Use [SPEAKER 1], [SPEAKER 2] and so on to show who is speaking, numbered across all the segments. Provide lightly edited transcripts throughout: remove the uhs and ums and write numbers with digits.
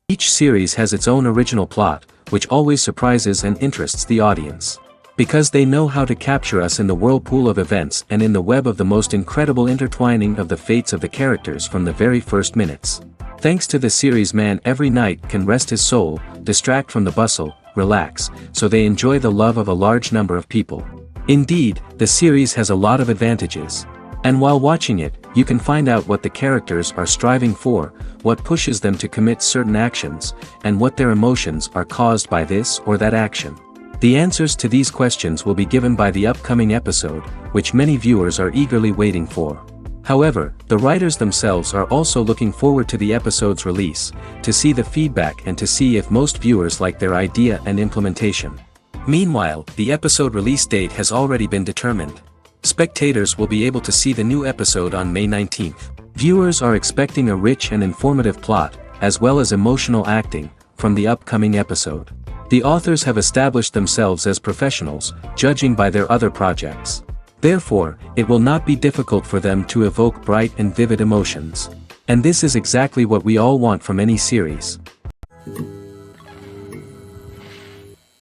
[SPEAKER 1] Each series has its own original plot, which always surprises and interests the audience. Because they know how to capture us in the whirlpool of events and in the web of the most incredible intertwining of the fates of the characters from the very first minutes. Thanks to the series, man every night can rest his soul, distract from the bustle, relax, so they enjoy the love of a large number of people. Indeed, the series has a lot of advantages. And while watching it, you can find out what the characters are striving for, what pushes them to commit certain actions, and what their emotions are caused by this or that action. The answers to these questions will be given by the upcoming episode, which many viewers are eagerly waiting for. However, the writers themselves are also looking forward to the episode's release, to see the feedback and to see if most viewers like their idea and implementation. Meanwhile, the episode release date has already been determined. Spectators will be able to see the new episode on May 19th. Viewers are expecting a rich and informative plot, as well as emotional acting, from the upcoming episode. The authors have established themselves as professionals, judging by their other projects. Therefore, it will not be difficult for them to evoke bright and vivid emotions. And this is exactly what we all want from any series.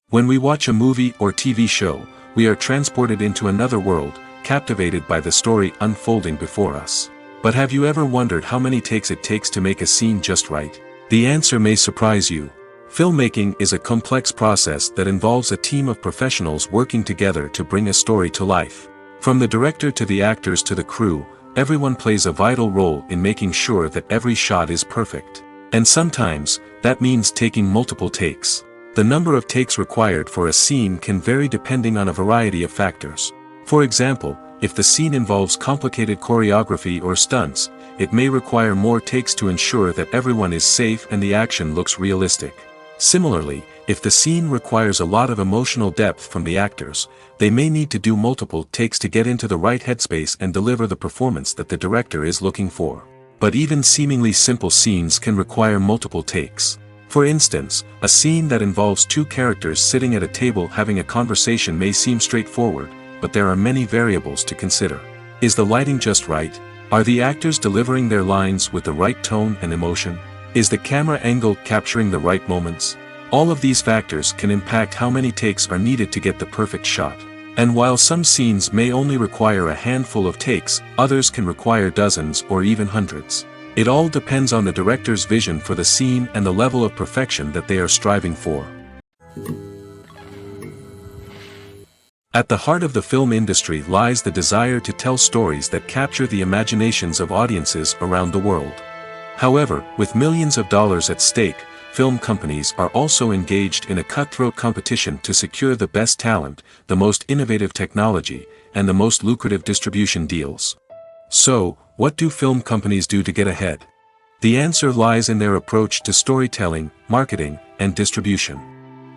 [SPEAKER 1] When we watch a movie or TV show, we are transported into another world, captivated by the story unfolding before us. But have you ever wondered how many takes it takes to make a scene just right? The answer may surprise you. Filmmaking is a complex process that involves a team of professionals working together to bring a story to life. From the director to the actors to the crew, everyone plays a vital role in making sure that every shot is perfect. And sometimes, that means taking multiple takes. The number of takes required for a scene can vary depending on a variety of factors. For example, if the scene involves complicated choreography or stunts, it may require more takes to ensure that everyone is safe and the action looks realistic. Similarly, if the scene requires a lot of emotional depth from the actors, they may need to do multiple takes to get into the right headspace and deliver the performance that the director is looking for. But even seemingly simple scenes can require multiple takes. For instance, a scene that involves two characters sitting at a table having a conversation may seem straightforward, but there are many variables to consider. Is the lighting just right? Are the actors delivering their lines with the right tone and emotion? Is the camera angle capturing the right moments? All of these factors can impact how many takes are needed to get the perfect shot. And while some scenes may only require a handful of takes, others can require dozens or even hundreds. It all depends on the director's vision for the scene and the level of perfection that they are striving for. At the heart of the film industry lies the desire to tell stories that capture the imaginations of audiences around the world. However, with millions of dollars at stake, film companies are also engaged in a cutthroat competition to secure the best talent, the most innovative technology, and the most lucrative distribution deals. So, what do film companies do to get ahead? The answer lies in their approach to storytelling, marketing, and distribution.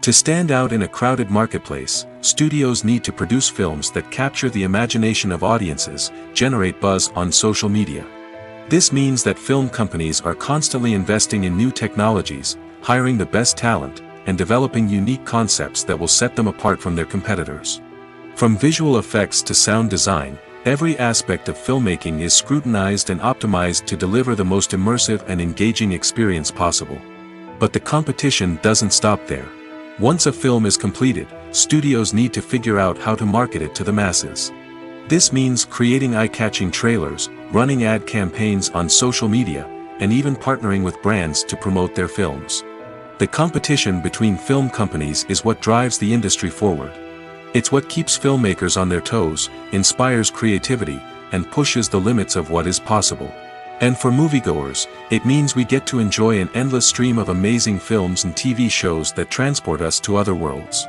[SPEAKER 1] To stand out in a crowded marketplace, studios need to produce films that capture the imagination of audiences, generate buzz on social media. This means that film companies are constantly investing in new technologies, hiring the best talent, and developing unique concepts that will set them apart from their competitors. From visual effects to sound design, every aspect of filmmaking is scrutinized and optimized to deliver the most immersive and engaging experience possible. But the competition doesn't stop there. Once a film is completed, studios need to figure out how to market it to the masses. This means creating eye-catching trailers, running ad campaigns on social media, and even partnering with brands to promote their films. The competition between film companies is what drives the industry forward. It's what keeps filmmakers on their toes, inspires creativity, and pushes the limits of what is possible. And for moviegoers, it means we get to enjoy an endless stream of amazing films and TV shows that transport us to other worlds.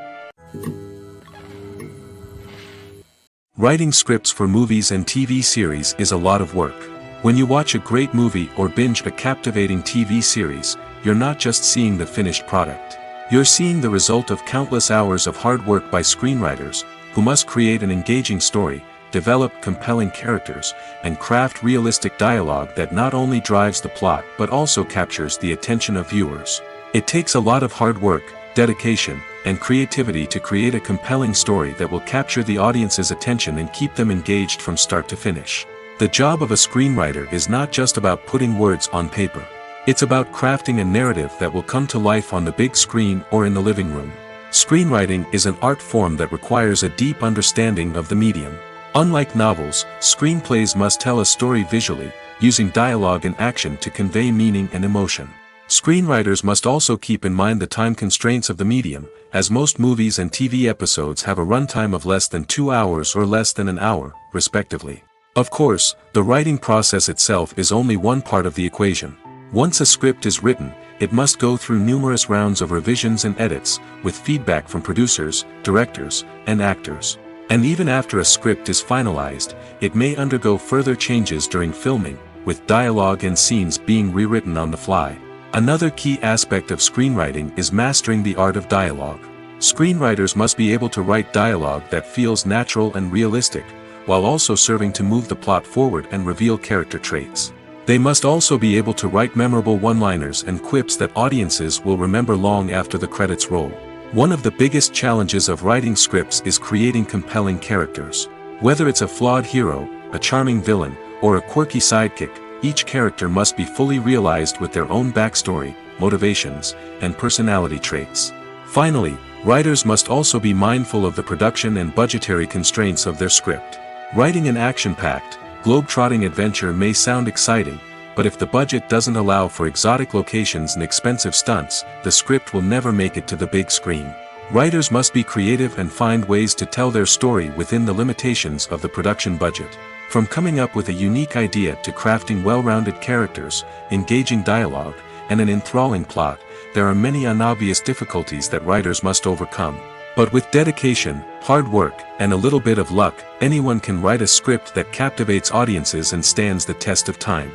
[SPEAKER 1] Writing scripts for movies and TV series is a lot of work. When you watch a great movie or binge a captivating TV series, you're not just seeing the finished product. You're seeing the result of countless hours of hard work by screenwriters, who must create an engaging story, develop compelling characters, and craft realistic dialogue that not only drives the plot but also captures the attention of viewers. It takes a lot of hard work, dedication, and creativity to create a compelling story that will capture the audience's attention and keep them engaged from start to finish. The job of a screenwriter is not just about putting words on paper. It's about crafting a narrative that will come to life on the big screen or in the living room. Screenwriting is an art form that requires a deep understanding of the medium. Unlike novels, screenplays must tell a story visually, using dialogue and action to convey meaning and emotion. Screenwriters must also keep in mind the time constraints of the medium, as most movies and TV episodes have a runtime of less than 2 hours or less than an hour, respectively. Of course, the writing process itself is only one part of the equation. Once a script is written, it must go through numerous rounds of revisions and edits, with feedback from producers, directors, and actors. And even after a script is finalized, it may undergo further changes during filming, with dialogue and scenes being rewritten on the fly. Another key aspect of screenwriting is mastering the art of dialogue. Screenwriters must be able to write dialogue that feels natural and realistic, while also serving to move the plot forward and reveal character traits. They must also be able to write memorable one-liners and quips that audiences will remember long after the credits roll. One of the biggest challenges of writing scripts is creating compelling characters. Whether it's a flawed hero, a charming villain, or a quirky sidekick, each character must be fully realized with their own backstory, motivations, and personality traits. Finally, writers must also be mindful of the production and budgetary constraints of their script. Writing an action-packed, globe-trotting adventure may sound exciting, but if the budget doesn't allow for exotic locations and expensive stunts, the script will never make it to the big screen. Writers must be creative and find ways to tell their story within the limitations of the production budget. From coming up with a unique idea to crafting well-rounded characters, engaging dialogue, and an enthralling plot, there are many unobvious difficulties that writers must overcome. But with dedication, hard work, and a little bit of luck, anyone can write a script that captivates audiences and stands the test of time.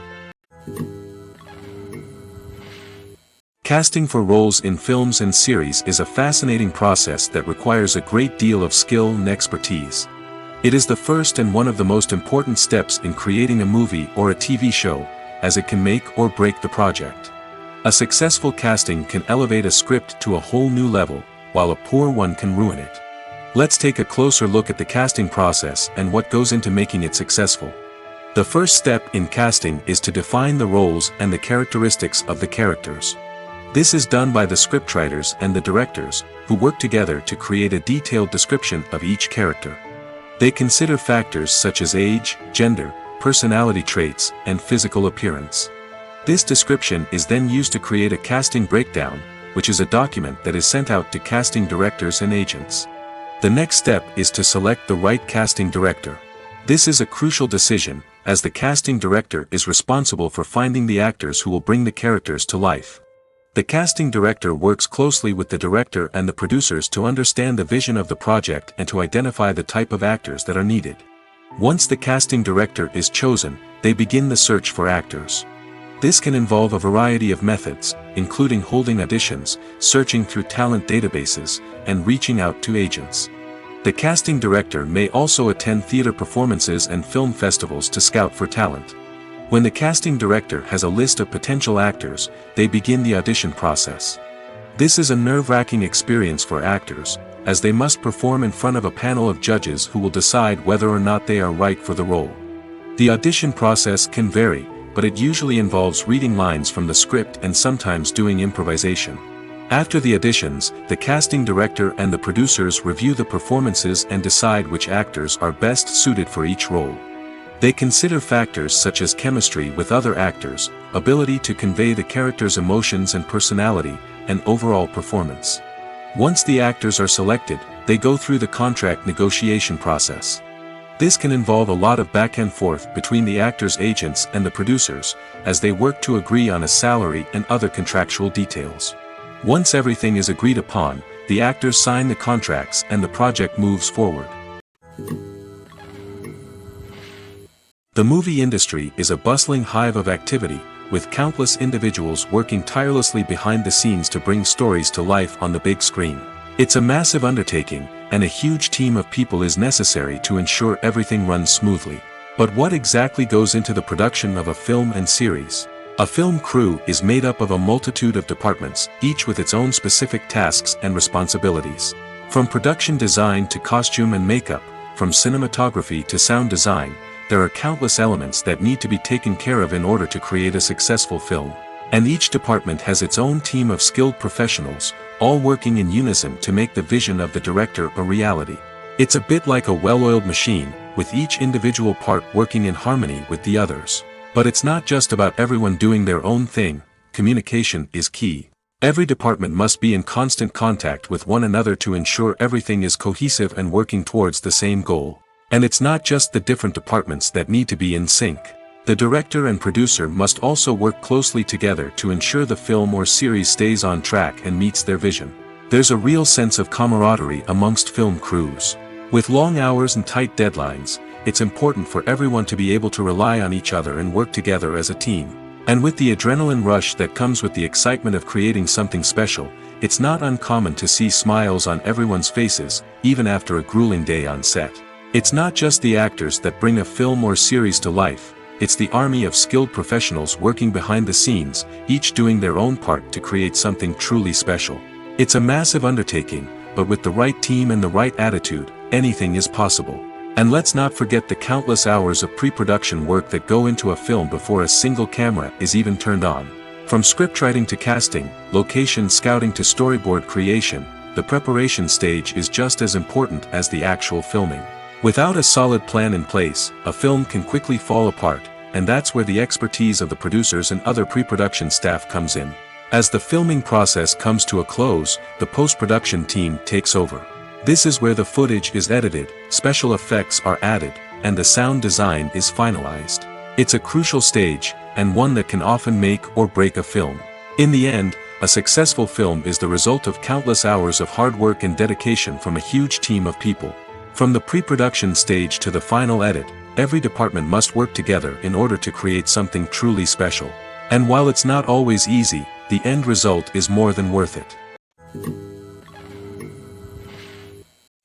[SPEAKER 1] Casting for roles in films and series is a fascinating process that requires a great deal of skill and expertise. It is the first and one of the most important steps in creating a movie or a TV show, as it can make or break the project. A successful casting can elevate a script to a whole new level, while a poor one can ruin it. Let's take a closer look at the casting process and what goes into making it successful. The first step in casting is to define the roles and the characteristics of the characters. This is done by the scriptwriters and the directors, who work together to create a detailed description of each character. They consider factors such as age, gender, personality traits, and physical appearance. This description is then used to create a casting breakdown, which is a document that is sent out to casting directors and agents. The next step is to select the right casting director. This is a crucial decision, as the casting director is responsible for finding the actors who will bring the characters to life. The casting director works closely with the director and the producers to understand the vision of the project and to identify the type of actors that are needed. Once the casting director is chosen, they begin the search for actors. This can involve a variety of methods, including holding auditions, searching through talent databases, and reaching out to agents. The casting director may also attend theater performances and film festivals to scout for talent. When the casting director has a list of potential actors, they begin the audition process. This is a nerve-wracking experience for actors, as they must perform in front of a panel of judges who will decide whether or not they are right for the role. The audition process can vary, but it usually involves reading lines from the script and sometimes doing improvisation. After the auditions, the casting director and the producers review the performances and decide which actors are best suited for each role. They consider factors such as chemistry with other actors, ability to convey the character's emotions and personality, and overall performance. Once the actors are selected, they go through the contract negotiation process. This can involve a lot of back and forth between the actors' agents and the producers, as they work to agree on a salary and other contractual details. Once everything is agreed upon, the actors sign the contracts and the project moves forward. The movie industry is a bustling hive of activity, with countless individuals working tirelessly behind the scenes to bring stories to life on the big screen. It's a massive undertaking, and a huge team of people is necessary to ensure everything runs smoothly. But what exactly goes into the production of a film and series? A film crew is made up of a multitude of departments, each with its own specific tasks and responsibilities. From production design to costume and makeup, from cinematography to sound design, there are countless elements that need to be taken care of in order to create a successful film. And each department has its own team of skilled professionals, all working in unison to make the vision of the director a reality. It's a bit like a well-oiled machine, with each individual part working in harmony with the others. But it's not just about everyone doing their own thing. Communication is key. Every department must be in constant contact with one another to ensure everything is cohesive and working towards the same goal. And it's not just the different departments that need to be in sync. The director and producer must also work closely together to ensure the film or series stays on track and meets their vision. There's a real sense of camaraderie amongst film crews. With long hours and tight deadlines, it's important for everyone to be able to rely on each other and work together as a team. And with the adrenaline rush that comes with the excitement of creating something special, it's not uncommon to see smiles on everyone's faces, even after a grueling day on set. It's not just the actors that bring a film or series to life, it's the army of skilled professionals working behind the scenes, each doing their own part to create something truly special. It's a massive undertaking, but with the right team and the right attitude, anything is possible. And let's not forget the countless hours of pre-production work that go into a film before a single camera is even turned on. From scriptwriting to casting, location scouting to storyboard creation, the preparation stage is just as important as the actual filming. Without a solid plan in place, a film can quickly fall apart, and that's where the expertise of the producers and other pre-production staff comes in. As the filming process comes to a close, the post-production team takes over. This is where the footage is edited, special effects are added, and the sound design is finalized. It's a crucial stage, and one that can often make or break a film. In the end, a successful film is the result of countless hours of hard work and dedication from a huge team of people. From the pre-production stage to the final edit, every department must work together in order to create something truly special. And while it's not always easy, the end result is more than worth it.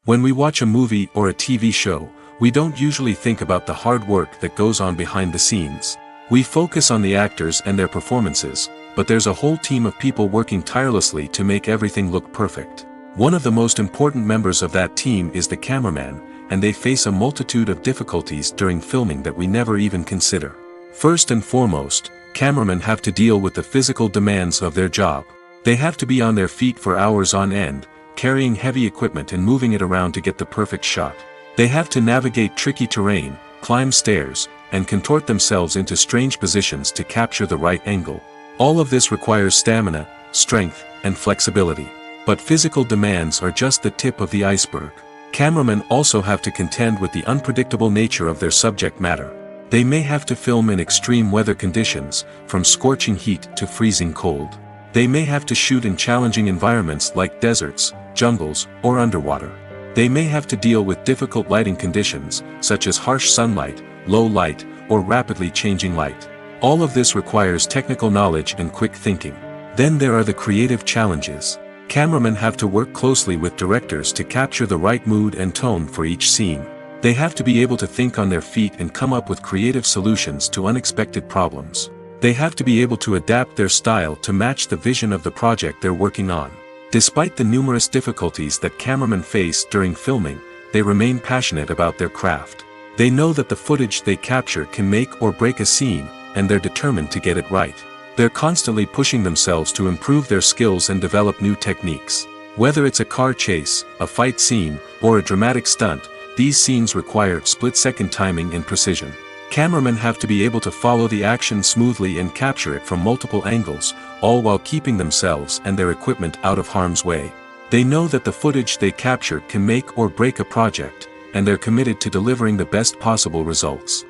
[SPEAKER 1] When we watch a movie or a TV show, we don't usually think about the hard work that goes on behind the scenes. We focus on the actors and their performances, but there's a whole team of people working tirelessly to make everything look perfect. One of the most important members of that team is the cameraman, and they face a multitude of difficulties during filming that we never even consider. First and foremost, cameramen have to deal with the physical demands of their job. They have to be on their feet for hours on end, carrying heavy equipment and moving it around to get the perfect shot. They have to navigate tricky terrain, climb stairs, and contort themselves into strange positions to capture the right angle. All of this requires stamina, strength, and flexibility. But physical demands are just the tip of the iceberg. Cameramen also have to contend with the unpredictable nature of their subject matter. They may have to film in extreme weather conditions, from scorching heat to freezing cold. They may have to shoot in challenging environments like deserts, jungles, or underwater. They may have to deal with difficult lighting conditions, such as harsh sunlight, low light, or rapidly changing light. All of this requires technical knowledge and quick thinking. Then there are the creative challenges. Cameramen have to work closely with directors to capture the right mood and tone for each scene. They have to be able to think on their feet and come up with creative solutions to unexpected problems. They have to be able to adapt their style to match the vision of the project they're working on. Despite the numerous difficulties that cameramen face during filming, they remain passionate about their craft. They know that the footage they capture can make or break a scene, and they're determined to get it right. They're constantly pushing themselves to improve their skills and develop new techniques. Whether it's a car chase, a fight scene, or a dramatic stunt, these scenes require split-second timing and precision. Cameramen have to be able to follow the action smoothly and capture it from multiple angles, all while keeping themselves and their equipment out of harm's way. They know that the footage they capture can make or break a project, and they're committed to delivering the best possible results.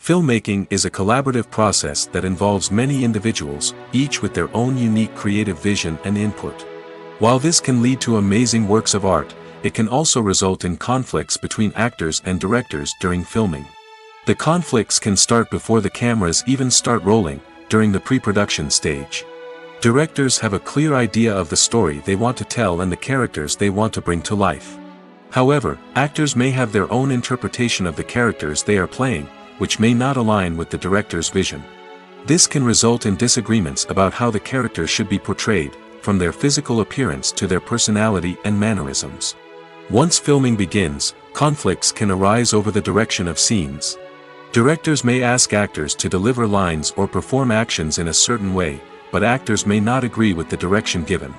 [SPEAKER 1] Filmmaking is a collaborative process that involves many individuals, each with their own unique creative vision and input. While this can lead to amazing works of art, it can also result in conflicts between actors and directors during filming. The conflicts can start before the cameras even start rolling, during the pre-production stage. Directors have a clear idea of the story they want to tell and the characters they want to bring to life. However, actors may have their own interpretation of the characters they are playing, which may not align with the director's vision. This can result in disagreements about how the character should be portrayed, from their physical appearance to their personality and mannerisms. Once filming begins, conflicts can arise over the direction of scenes. Directors may ask actors to deliver lines or perform actions in a certain way, but actors may not agree with the direction given.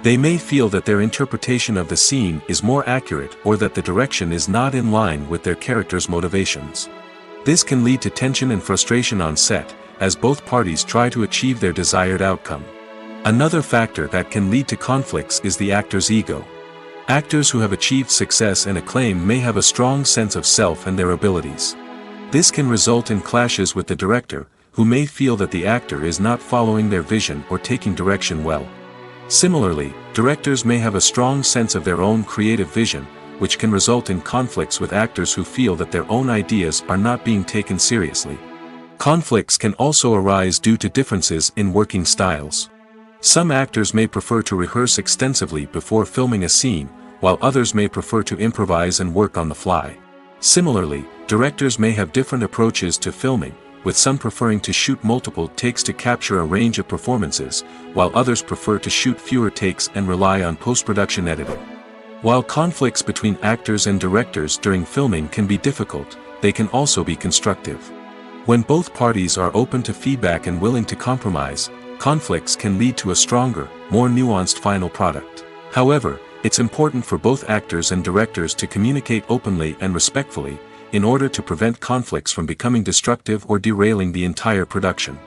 [SPEAKER 1] They may feel that their interpretation of the scene is more accurate or that the direction is not in line with their character's motivations. This can lead to tension and frustration on set, as both parties try to achieve their desired outcome. Another factor that can lead to conflicts is the actor's ego. Actors who have achieved success and acclaim may have a strong sense of self and their abilities. This can result in clashes with the director, who may feel that the actor is not following their vision or taking direction well. Similarly, directors may have a strong sense of their own creative vision, which can result in conflicts with actors who feel that their own ideas are not being taken seriously. Conflicts can also arise due to differences in working styles. Some actors may prefer to rehearse extensively before filming a scene, while others may prefer to improvise and work on the fly. Similarly, directors may have different approaches to filming, with some preferring to shoot multiple takes to capture a range of performances, while others prefer to shoot fewer takes and rely on post-production editing. While conflicts between actors and directors during filming can be difficult, they can also be constructive. When both parties are open to feedback and willing to compromise, conflicts can lead to a stronger, more nuanced final product. However, it's important for both actors and directors to communicate openly and respectfully, in order to prevent conflicts from becoming destructive or derailing the entire production.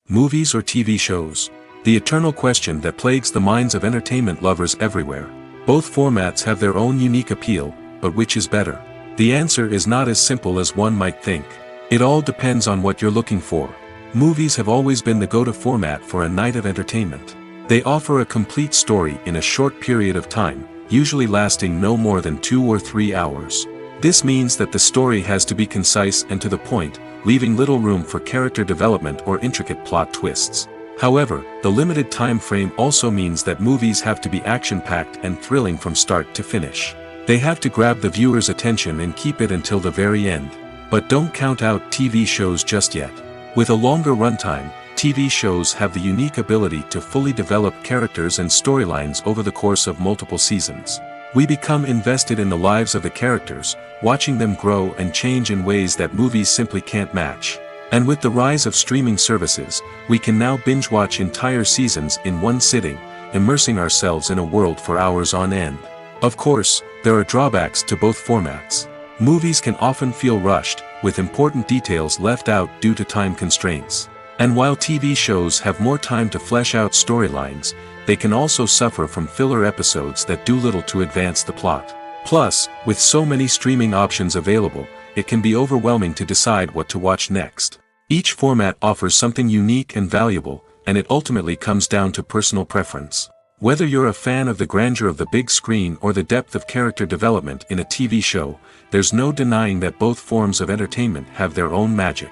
[SPEAKER 1] Movies or TV shows? The eternal question that plagues the minds of entertainment lovers everywhere. Both formats have their own unique appeal, but which is better? The answer is not as simple as one might think. It all depends on what you're looking for. Movies have always been the go-to format for a night of entertainment. They offer a complete story in a short period of time, usually lasting no more than 2 or 3 hours. This means that the story has to be concise and to the point, leaving little room for character development or intricate plot twists. However, the limited time frame also means that movies have to be action-packed and thrilling from start to finish. They have to grab the viewer's attention and keep it until the very end. But don't count out TV shows just yet. With a longer runtime, TV shows have the unique ability to fully develop characters and storylines over the course of multiple seasons. We become invested in the lives of the characters, watching them grow and change in ways that movies simply can't match. And with the rise of streaming services, we can now binge-watch entire seasons in one sitting, immersing ourselves in a world for hours on end. Of course, there are drawbacks to both formats. Movies can often feel rushed, with important details left out due to time constraints. And while TV shows have more time to flesh out storylines, they can also suffer from filler episodes that do little to advance the plot. Plus, with so many streaming options available, it can be overwhelming to decide what to watch next. Each format offers something unique and valuable, and it ultimately comes down to personal preference. Whether you're a fan of the grandeur of the big screen or the depth of character development in a TV show, there's no denying that both forms of entertainment have their own magic.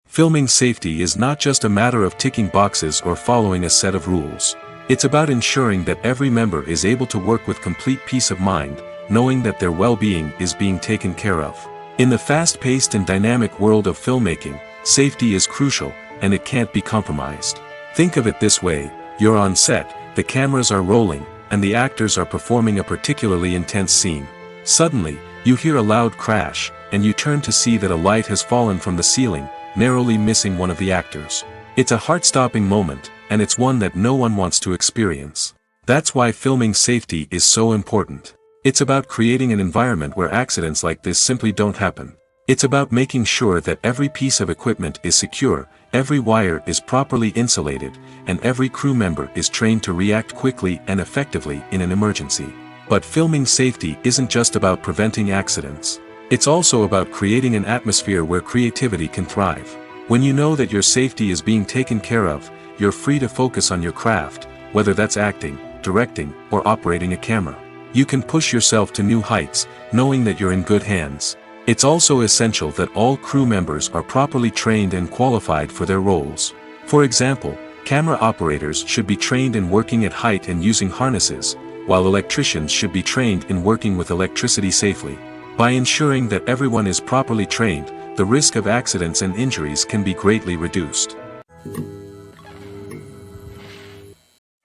[SPEAKER 1] Filming safety is not just a matter of ticking boxes or following a set of rules. It's about ensuring that every member is able to work with complete peace of mind, knowing that their well-being is being taken care of. In the fast-paced and dynamic world of filmmaking, safety is crucial, and it can't be compromised. Think of it this way: you're on set, the cameras are rolling, and the actors are performing a particularly intense scene. Suddenly, you hear a loud crash, and you turn to see that a light has fallen from the ceiling, narrowly missing one of the actors. It's a heart-stopping moment, and it's one that no one wants to experience. That's why filming safety is so important. It's about creating an environment where accidents like this simply don't happen. It's about making sure that every piece of equipment is secure, every wire is properly insulated, and every crew member is trained to react quickly and effectively in an emergency. But filming safety isn't just about preventing accidents. It's also about creating an atmosphere where creativity can thrive. When you know that your safety is being taken care of, you're free to focus on your craft, whether that's acting, directing, or operating a camera. You can push yourself to new heights, knowing that you're in good hands. It's also essential that all crew members are properly trained and qualified for their roles. For example, camera operators should be trained in working at height and using harnesses, while electricians should be trained in working with electricity safely. By ensuring that everyone is properly trained, the risk of accidents and injuries can be greatly reduced.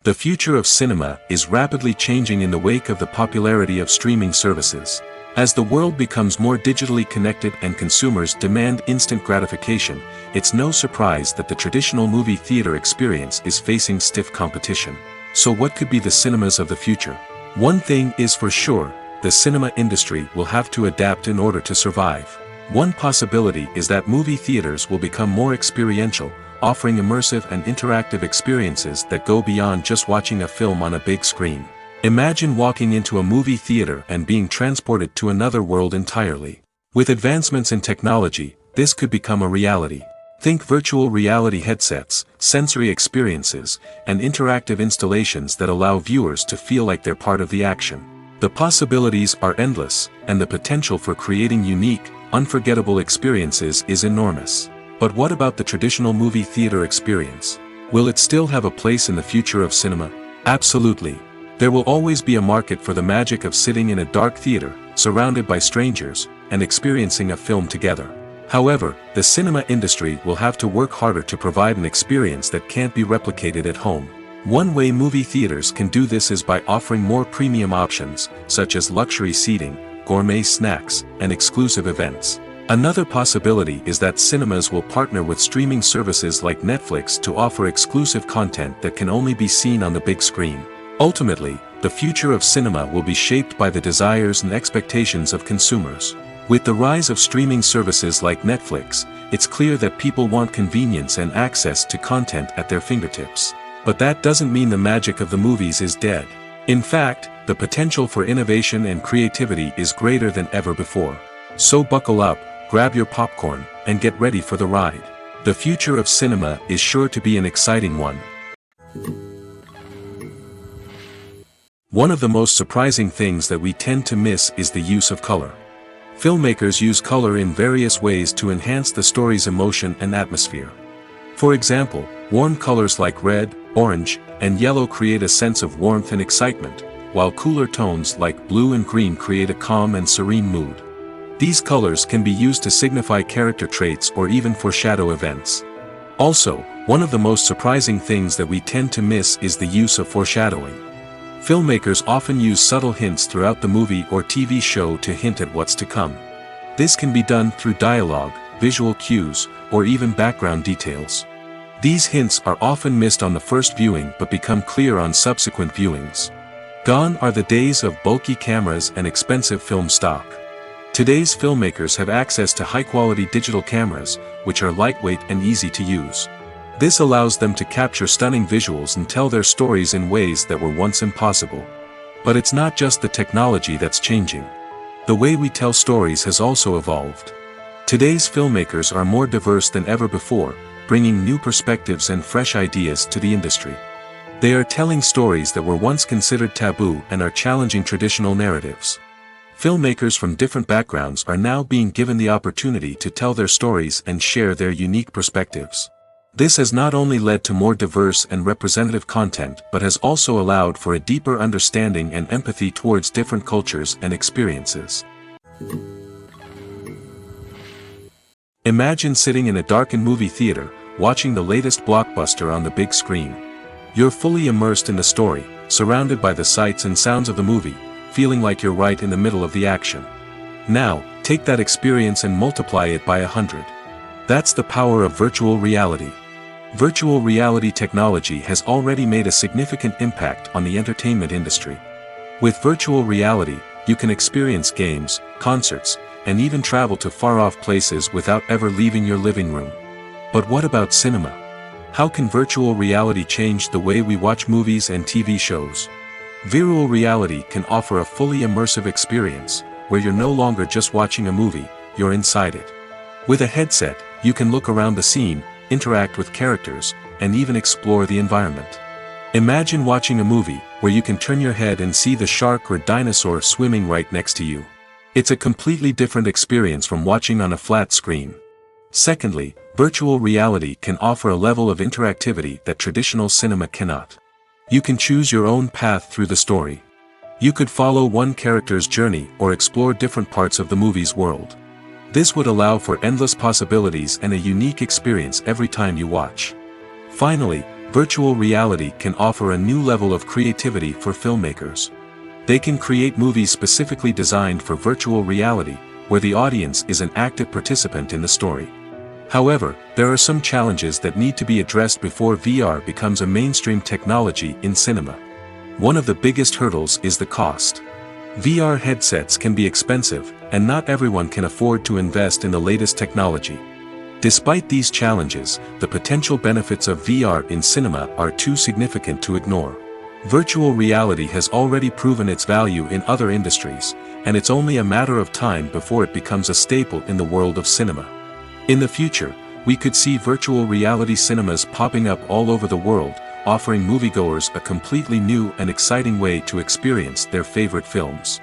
[SPEAKER 1] The future of cinema is rapidly changing in the wake of the popularity of streaming services. As the world becomes more digitally connected and consumers demand instant gratification, it's no surprise that the traditional movie theater experience is facing stiff competition. So what could be the cinemas of the future? One thing is for sure, the cinema industry will have to adapt in order to survive. One possibility is that movie theaters will become more experiential, offering immersive and interactive experiences that go beyond just watching a film on a big screen. Imagine walking into a movie theater and being transported to another world entirely. With advancements in technology, this could become a reality. Think virtual reality headsets, sensory experiences, and interactive installations that allow viewers to feel like they're part of the action. The possibilities are endless, and the potential for creating unique, unforgettable experiences is enormous. But what about the traditional movie theater experience? Will it still have a place in the future of cinema? Absolutely. There will always be a market for the magic of sitting in a dark theater, surrounded by strangers, and experiencing a film together. However, the cinema industry will have to work harder to provide an experience that can't be replicated at home. One way movie theaters can do this is by offering more premium options, such as luxury seating, gourmet snacks, and exclusive events. Another possibility is that cinemas will partner with streaming services like Netflix to offer exclusive content that can only be seen on the big screen. Ultimately, the future of cinema will be shaped by the desires and expectations of consumers. With the rise of streaming services like Netflix, it's clear that people want convenience and access to content at their fingertips. But that doesn't mean the magic of the movies is dead. In fact, the potential for innovation and creativity is greater than ever before. So buckle up, grab your popcorn, and get ready for the ride. The future of cinema is sure to be an exciting one. One of the most surprising things that we tend to miss is the use of color. Filmmakers use color in various ways to enhance the story's emotion and atmosphere. For example, warm colors like red, orange, and yellow create a sense of warmth and excitement, while cooler tones like blue and green create a calm and serene mood. These colors can be used to signify character traits or even foreshadow events. Also, one of the most surprising things that we tend to miss is the use of foreshadowing. Filmmakers often use subtle hints throughout the movie or TV show to hint at what's to come. This can be done through dialogue, visual cues, or even background details. These hints are often missed on the first viewing but become clear on subsequent viewings. Gone are the days of bulky cameras and expensive film stock. Today's filmmakers have access to high-quality digital cameras, which are lightweight and easy to use. This allows them to capture stunning visuals and tell their stories in ways that were once impossible. But it's not just the technology that's changing. The way we tell stories has also evolved. Today's filmmakers are more diverse than ever before, bringing new perspectives and fresh ideas to the industry. They are telling stories that were once considered taboo and are challenging traditional narratives. Filmmakers from different backgrounds are now being given the opportunity to tell their stories and share their unique perspectives. This has not only led to more diverse and representative content but has also allowed for a deeper understanding and empathy towards different cultures and experiences. Imagine sitting in a darkened movie theater, watching the latest blockbuster on the big screen. You're fully immersed in the story, surrounded by the sights and sounds of the movie, feeling like you're right in the middle of the action. Now, take that experience and multiply it by 100. That's the power of virtual reality. Virtual reality technology has already made a significant impact on the entertainment industry. With virtual reality, you can experience games, concerts, and even travel to far-off places without ever leaving your living room. But what about cinema? How can virtual reality change the way we watch movies and TV shows? Virtual reality can offer a fully immersive experience, where you're no longer just watching a movie, you're inside it. With a headset, you can look around the scene, interact with characters, and even explore the environment. Imagine watching a movie, where you can turn your head and see the shark or dinosaur swimming right next to you. It's a completely different experience from watching on a flat screen. Secondly, virtual reality can offer a level of interactivity that traditional cinema cannot. You can choose your own path through the story. You could follow one character's journey or explore different parts of the movie's world. This would allow for endless possibilities and a unique experience every time you watch. Finally, virtual reality can offer a new level of creativity for filmmakers. They can create movies specifically designed for virtual reality, where the audience is an active participant in the story. However, there are some challenges that need to be addressed before VR becomes a mainstream technology in cinema. One of the biggest hurdles is the cost. VR headsets can be expensive, and not everyone can afford to invest in the latest technology. Despite these challenges, the potential benefits of VR in cinema are too significant to ignore. Virtual reality has already proven its value in other industries, and it's only a matter of time before it becomes a staple in the world of cinema. In the future, we could see virtual reality cinemas popping up all over the world, offering moviegoers a completely new and exciting way to experience their favorite films.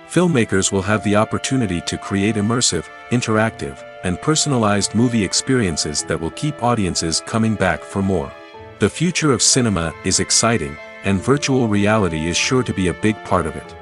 [SPEAKER 1] Filmmakers will have the opportunity to create immersive, interactive, and personalized movie experiences that will keep audiences coming back for more. The future of cinema is exciting, and virtual reality is sure to be a big part of it.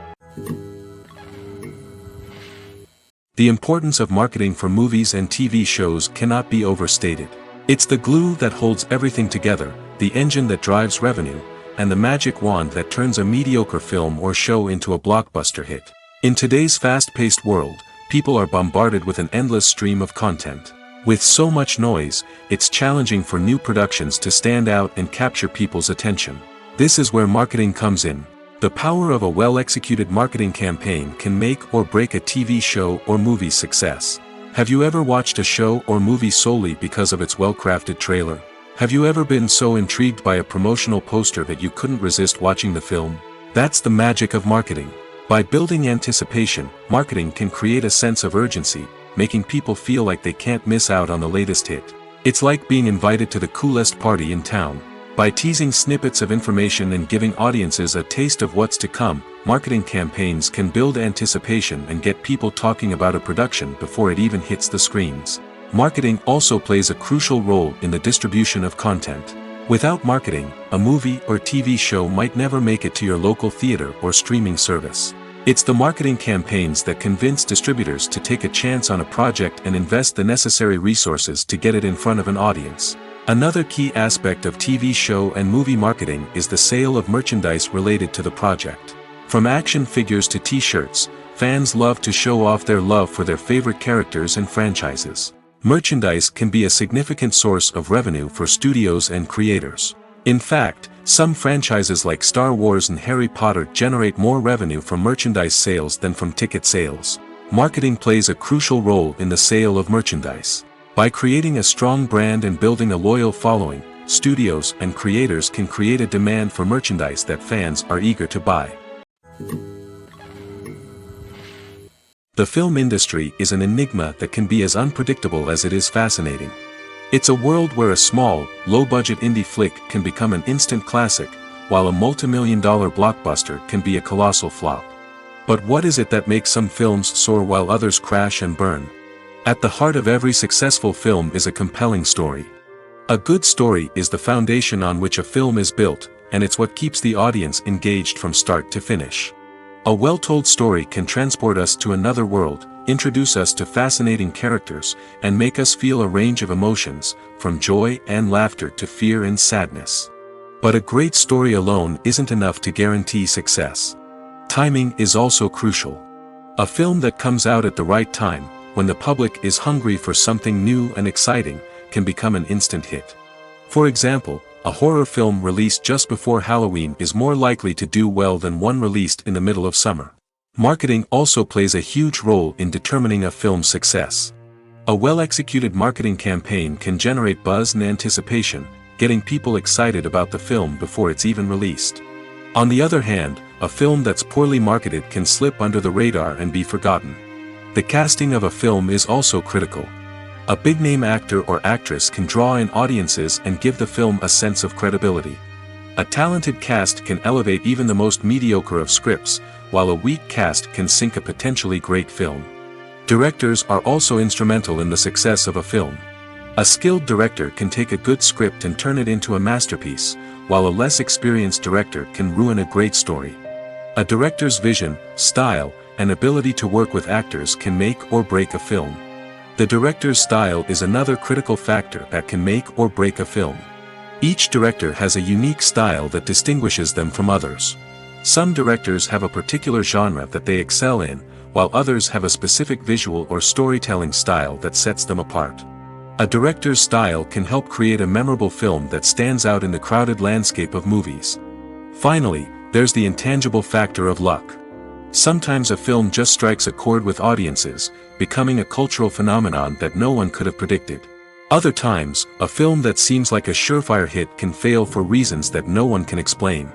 [SPEAKER 1] The importance of marketing for movies and TV shows cannot be overstated. It's the glue that holds everything together, the engine that drives revenue, and the magic wand that turns a mediocre film or show into a blockbuster hit. In today's fast-paced world, people are bombarded with an endless stream of content. With so much noise, it's challenging for new productions to stand out and capture people's attention. This is where marketing comes in. The power of a well-executed marketing campaign can make or break a TV show or movie's success. Have you ever watched a show or movie solely because of its well-crafted trailer? Have you ever been so intrigued by a promotional poster that you couldn't resist watching the film? That's the magic of marketing. By building anticipation, marketing can create a sense of urgency, making people feel like they can't miss out on the latest hit. It's like being invited to the coolest party in town. By teasing snippets of information and giving audiences a taste of what's to come, marketing campaigns can build anticipation and get people talking about a production before it even hits the screens. Marketing also plays a crucial role in the distribution of content. Without marketing, a movie or TV show might never make it to your local theater or streaming service. It's the marketing campaigns that convince distributors to take a chance on a project and invest the necessary resources to get it in front of an audience. Another key aspect of TV show and movie marketing is the sale of merchandise related to the project. From action figures to t-shirts, fans love to show off their love for their favorite characters and franchises. Merchandise can be a significant source of revenue for studios and creators. In fact, some franchises like Star Wars and Harry Potter generate more revenue from merchandise sales than from ticket sales. Marketing plays a crucial role in the sale of merchandise. By creating a strong brand and building a loyal following, studios and creators can create a demand for merchandise that fans are eager to buy. The film industry is an enigma that can be as unpredictable as it is fascinating. It's a world where a small, low-budget indie flick can become an instant classic, while a multi-million-dollar blockbuster can be a colossal flop. But what is it that makes some films soar while others crash and burn? At the heart of every successful film is a compelling story. A good story is the foundation on which a film is built, and it's what keeps the audience engaged from start to finish. A well-told story can transport us to another world, introduce us to fascinating characters, and make us feel a range of emotions, from joy and laughter to fear and sadness. But a great story alone isn't enough to guarantee success. Timing is also crucial. A film that comes out at the right time, when the public is hungry for something new and exciting, can become an instant hit. For example, a horror film released just before Halloween is more likely to do well than one released in the middle of summer. Marketing also plays a huge role in determining a film's success. A well-executed marketing campaign can generate buzz and anticipation, getting people excited about the film before it's even released. On the other hand, a film that's poorly marketed can slip under the radar and be forgotten. The casting of a film is also critical. A big-name actor or actress can draw in audiences and give the film a sense of credibility. A talented cast can elevate even the most mediocre of scripts, while a weak cast can sink a potentially great film. Directors are also instrumental in the success of a film. A skilled director can take a good script and turn it into a masterpiece, while a less experienced director can ruin a great story. A director's vision, style, and ability to work with actors can make or break a film. The director's style is another critical factor that can make or break a film. Each director has a unique style that distinguishes them from others. Some directors have a particular genre that they excel in, while others have a specific visual or storytelling style that sets them apart. A director's style can help create a memorable film that stands out in the crowded landscape of movies. Finally, there's the intangible factor of luck. Sometimes a film just strikes a chord with audiences, becoming a cultural phenomenon that no one could have predicted. Other times, a film that seems like a surefire hit can fail for reasons that no one can explain.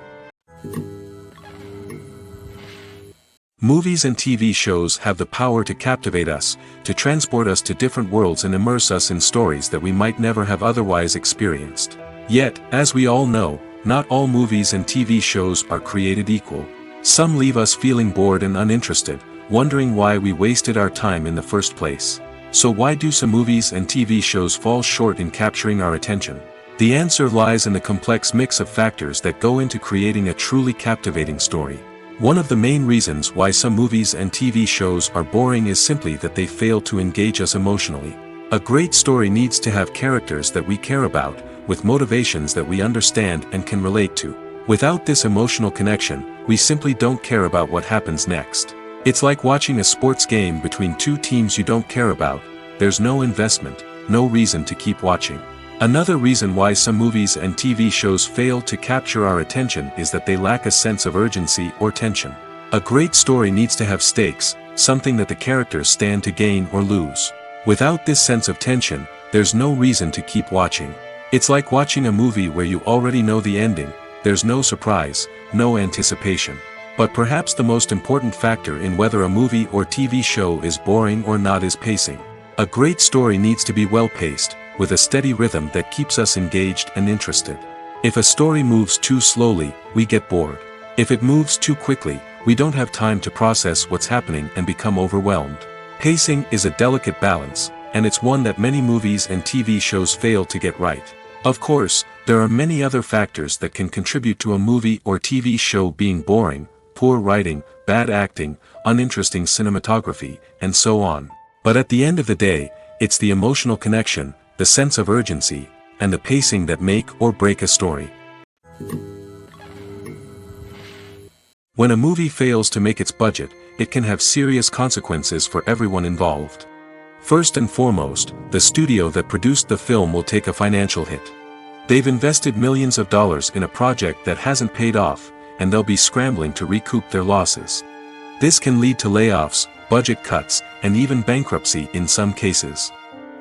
[SPEAKER 1] Movies and TV shows have the power to captivate us, to transport us to different worlds and immerse us in stories that we might never have otherwise experienced. Yet, as we all know, not all movies and TV shows are created equal. Some leave us feeling bored and uninterested, wondering why we wasted our time in the first place. So why do some movies and TV shows fall short in capturing our attention? The answer lies in the complex mix of factors that go into creating a truly captivating story. One of the main reasons why some movies and TV shows are boring is simply that they fail to engage us emotionally. A great story needs to have characters that we care about, with motivations that we understand and can relate to. Without this emotional connection, we simply don't care about what happens next. It's like watching a sports game between two teams you don't care about. There's no investment, no reason to keep watching. Another reason why some movies and TV shows fail to capture our attention is that they lack a sense of urgency or tension. A great story needs to have stakes, something that the characters stand to gain or lose. Without this sense of tension, there's no reason to keep watching. It's like watching a movie where you already know the ending. There's no surprise, no anticipation. But perhaps the most important factor in whether a movie or TV show is boring or not is pacing. A great story needs to be well-paced, with a steady rhythm that keeps us engaged and interested. If a story moves too slowly, we get bored. If it moves too quickly, we don't have time to process what's happening and become overwhelmed. Pacing is a delicate balance, and it's one that many movies and TV shows fail to get right. Of course, there are many other factors that can contribute to a movie or TV show being boring: poor writing, bad acting, uninteresting cinematography, and so on. But at the end of the day, it's the emotional connection, the sense of urgency, and the pacing that make or break a story. When a movie fails to make its budget, it can have serious consequences for everyone involved. First and foremost, the studio that produced the film will take a financial hit. They've invested millions of dollars in a project that hasn't paid off, and they'll be scrambling to recoup their losses. This can lead to layoffs, budget cuts, and even bankruptcy in some cases.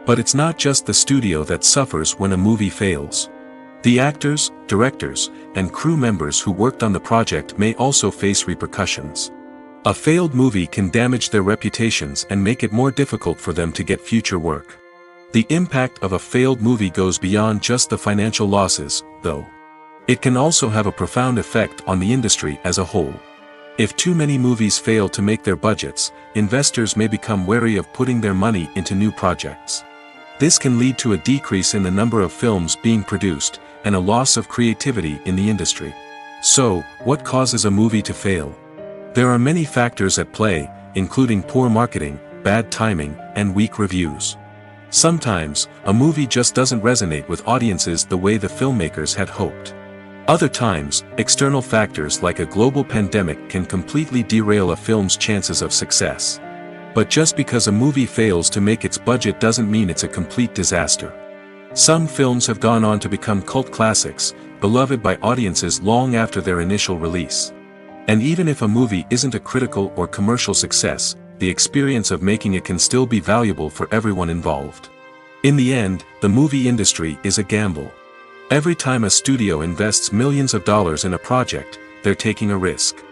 [SPEAKER 1] But it's not just the studio that suffers when a movie fails. The actors, directors, and crew members who worked on the project may also face repercussions. A failed movie can damage their reputations and make it more difficult for them to get future work. The impact of a failed movie goes beyond just the financial losses, though. It can also have a profound effect on the industry as a whole. If too many movies fail to make their budgets, investors may become wary of putting their money into new projects. This can lead to a decrease in the number of films being produced, and a loss of creativity in the industry. So, what causes a movie to fail? There are many factors at play, including poor marketing, bad timing, and weak reviews. Sometimes, a movie just doesn't resonate with audiences the way the filmmakers had hoped. Other times, external factors like a global pandemic can completely derail a film's chances of success. But just because a movie fails to make its budget doesn't mean it's a complete disaster. Some films have gone on to become cult classics, beloved by audiences long after their initial release. And even if a movie isn't a critical or commercial success, the experience of making it can still be valuable for everyone involved. In the end, the movie industry is a gamble. Every time a studio invests millions of dollars in a project, they're taking a risk.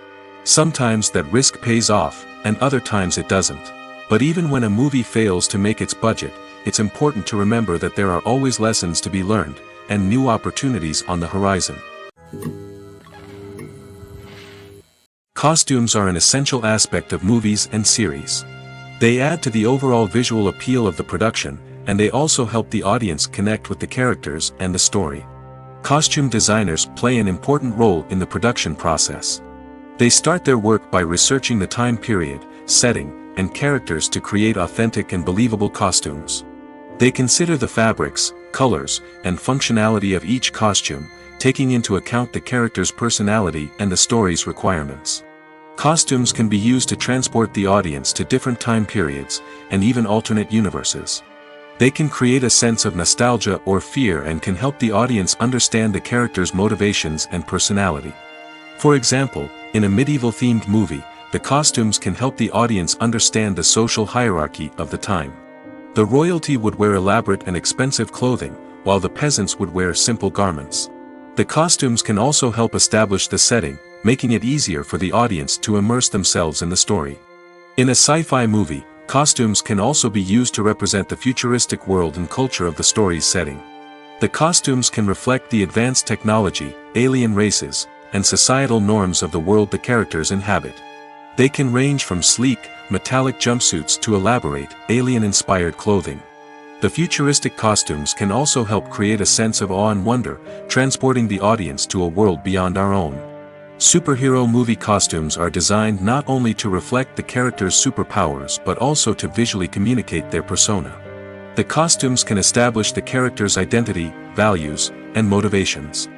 [SPEAKER 1] Sometimes that risk pays off, and other times it doesn't. But even when a movie fails to make its budget, it's important to remember that there are always lessons to be learned, and new opportunities on the horizon. Costumes are an essential aspect of movies and series. They add to the overall visual appeal of the production, and they also help the audience connect with the characters and the story. Costume designers play an important role in the production process. They start their work by researching the time period, setting, and characters to create authentic and believable costumes. They consider the fabrics, colors, and functionality of each costume, taking into account the character's personality and the story's requirements. Costumes can be used to transport the audience to different time periods, and even alternate universes. They can create a sense of nostalgia or fear and can help the audience understand the character's motivations and personality. For example, in a medieval-themed movie, the costumes can help the audience understand the social hierarchy of the time. The royalty would wear elaborate and expensive clothing, while the peasants would wear simple garments. The costumes can also help establish the setting, making it easier for the audience to immerse themselves in the story. In a sci-fi movie, costumes can also be used to represent the futuristic world and culture of the story's setting. The costumes can reflect the advanced technology, alien races, and societal norms of the world the characters inhabit. They can range from sleek, metallic jumpsuits to elaborate, alien-inspired clothing. The futuristic costumes can also help create a sense of awe and wonder, transporting the audience to a world beyond our own. Superhero movie costumes are designed not only to reflect the character's superpowers but also to visually communicate their persona. The costumes can establish the character's identity, values, and motivations.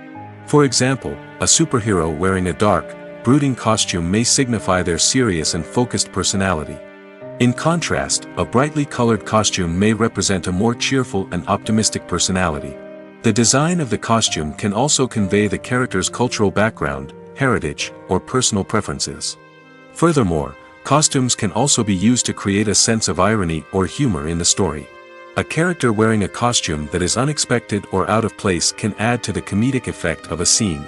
[SPEAKER 1] For example, a superhero wearing a dark, brooding costume may signify their serious and focused personality. In contrast, a brightly colored costume may represent a more cheerful and optimistic personality. The design of the costume can also convey the character's cultural background, heritage, or personal preferences. Furthermore, costumes can also be used to create a sense of irony or humor in the story. A character wearing a costume that is unexpected or out of place can add to the comedic effect of a scene.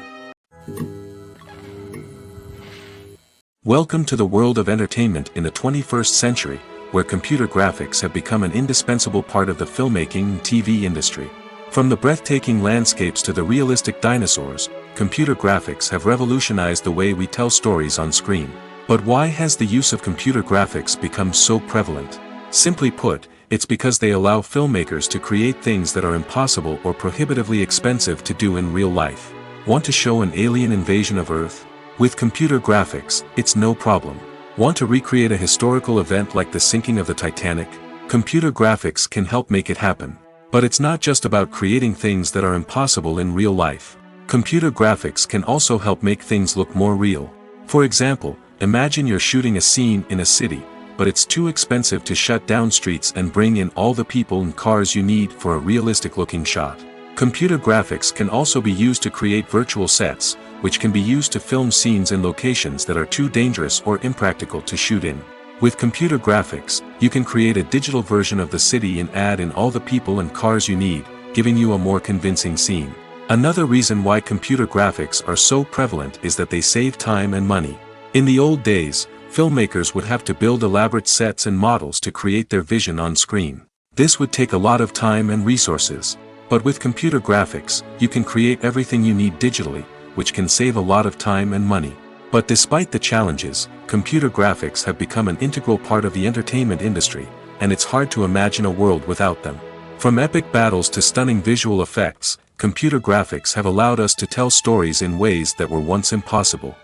[SPEAKER 1] Welcome to the world of entertainment in the 21st century, where computer graphics have become an indispensable part of the filmmaking and TV industry. From the breathtaking landscapes to the realistic dinosaurs, computer graphics have revolutionized the way we tell stories on screen. But why has the use of computer graphics become so prevalent? Simply put, it's because they allow filmmakers to create things that are impossible or prohibitively expensive to do in real life. Want to show an alien invasion of Earth? With computer graphics, it's no problem. Want to recreate a historical event like the sinking of the Titanic? Computer graphics can help make it happen. But it's not just about creating things that are impossible in real life. Computer graphics can also help make things look more real. For example, imagine you're shooting a scene in a city, but it's too expensive to shut down streets and bring in all the people and cars you need for a realistic-looking shot. Computer graphics can also be used to create virtual sets, which can be used to film scenes in locations that are too dangerous or impractical to shoot in. With computer graphics, you can create a digital version of the city and add in all the people and cars you need, giving you a more convincing scene. Another reason why computer graphics are so prevalent is that they save time and money. In the old days, filmmakers would have to build elaborate sets and models to create their vision on screen. This would take a lot of time and resources. But with computer graphics, you can create everything you need digitally, which can save a lot of time and money. But despite the challenges, computer graphics have become an integral part of the entertainment industry, and it's hard to imagine a world without them. From epic battles to stunning visual effects, computer graphics have allowed us to tell stories in ways that were once impossible.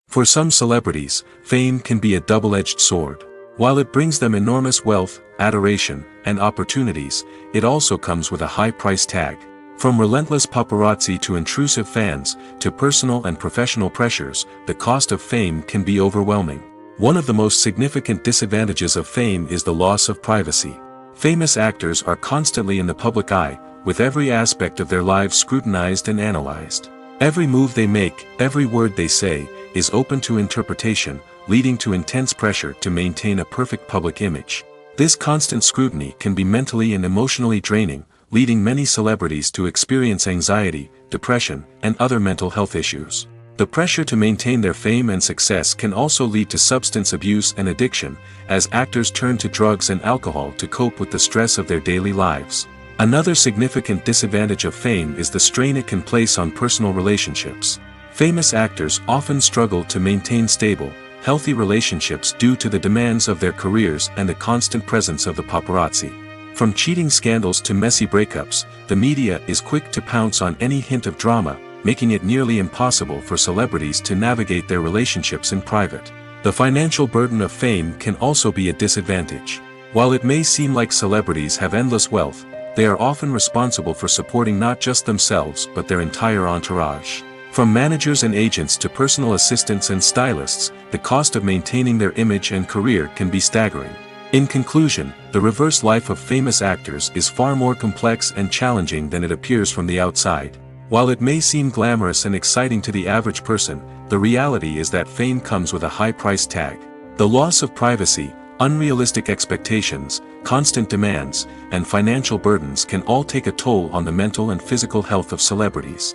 [SPEAKER 1] For some celebrities, fame can be a double-edged sword. While it brings them enormous wealth, adoration, and opportunities, it also comes with a high price tag. From relentless paparazzi to intrusive fans, to personal and professional pressures, the cost of fame can be overwhelming. One of the most significant disadvantages of fame is the loss of privacy. Famous actors are constantly in the public eye, with every aspect of their lives scrutinized and analyzed. Every move they make, every word they say, is open to interpretation, leading to intense pressure to maintain a perfect public image. This constant scrutiny can be mentally and emotionally draining, leading many celebrities to experience anxiety, depression, and other mental health issues. The pressure to maintain their fame and success can also lead to substance abuse and addiction, as actors turn to drugs and alcohol to cope with the stress of their daily lives. Another significant disadvantage of fame is the strain it can place on personal relationships. Famous actors often struggle to maintain stable, healthy relationships due to the demands of their careers and the constant presence of the paparazzi. From cheating scandals to messy breakups, the media is quick to pounce on any hint of drama, making it nearly impossible for celebrities to navigate their relationships in private. The financial burden of fame can also be a disadvantage. While it may seem like celebrities have endless wealth, they are often responsible for supporting not just themselves but their entire entourage. From managers and agents to personal assistants and stylists, the cost of maintaining their image and career can be staggering. In conclusion, the reverse life of famous actors is far more complex and challenging than it appears from the outside. While it may seem glamorous and exciting to the average person, the reality is that fame comes with a high price tag. The loss of privacy, unrealistic expectations, constant demands, and financial burdens can all take a toll on the mental and physical health of celebrities.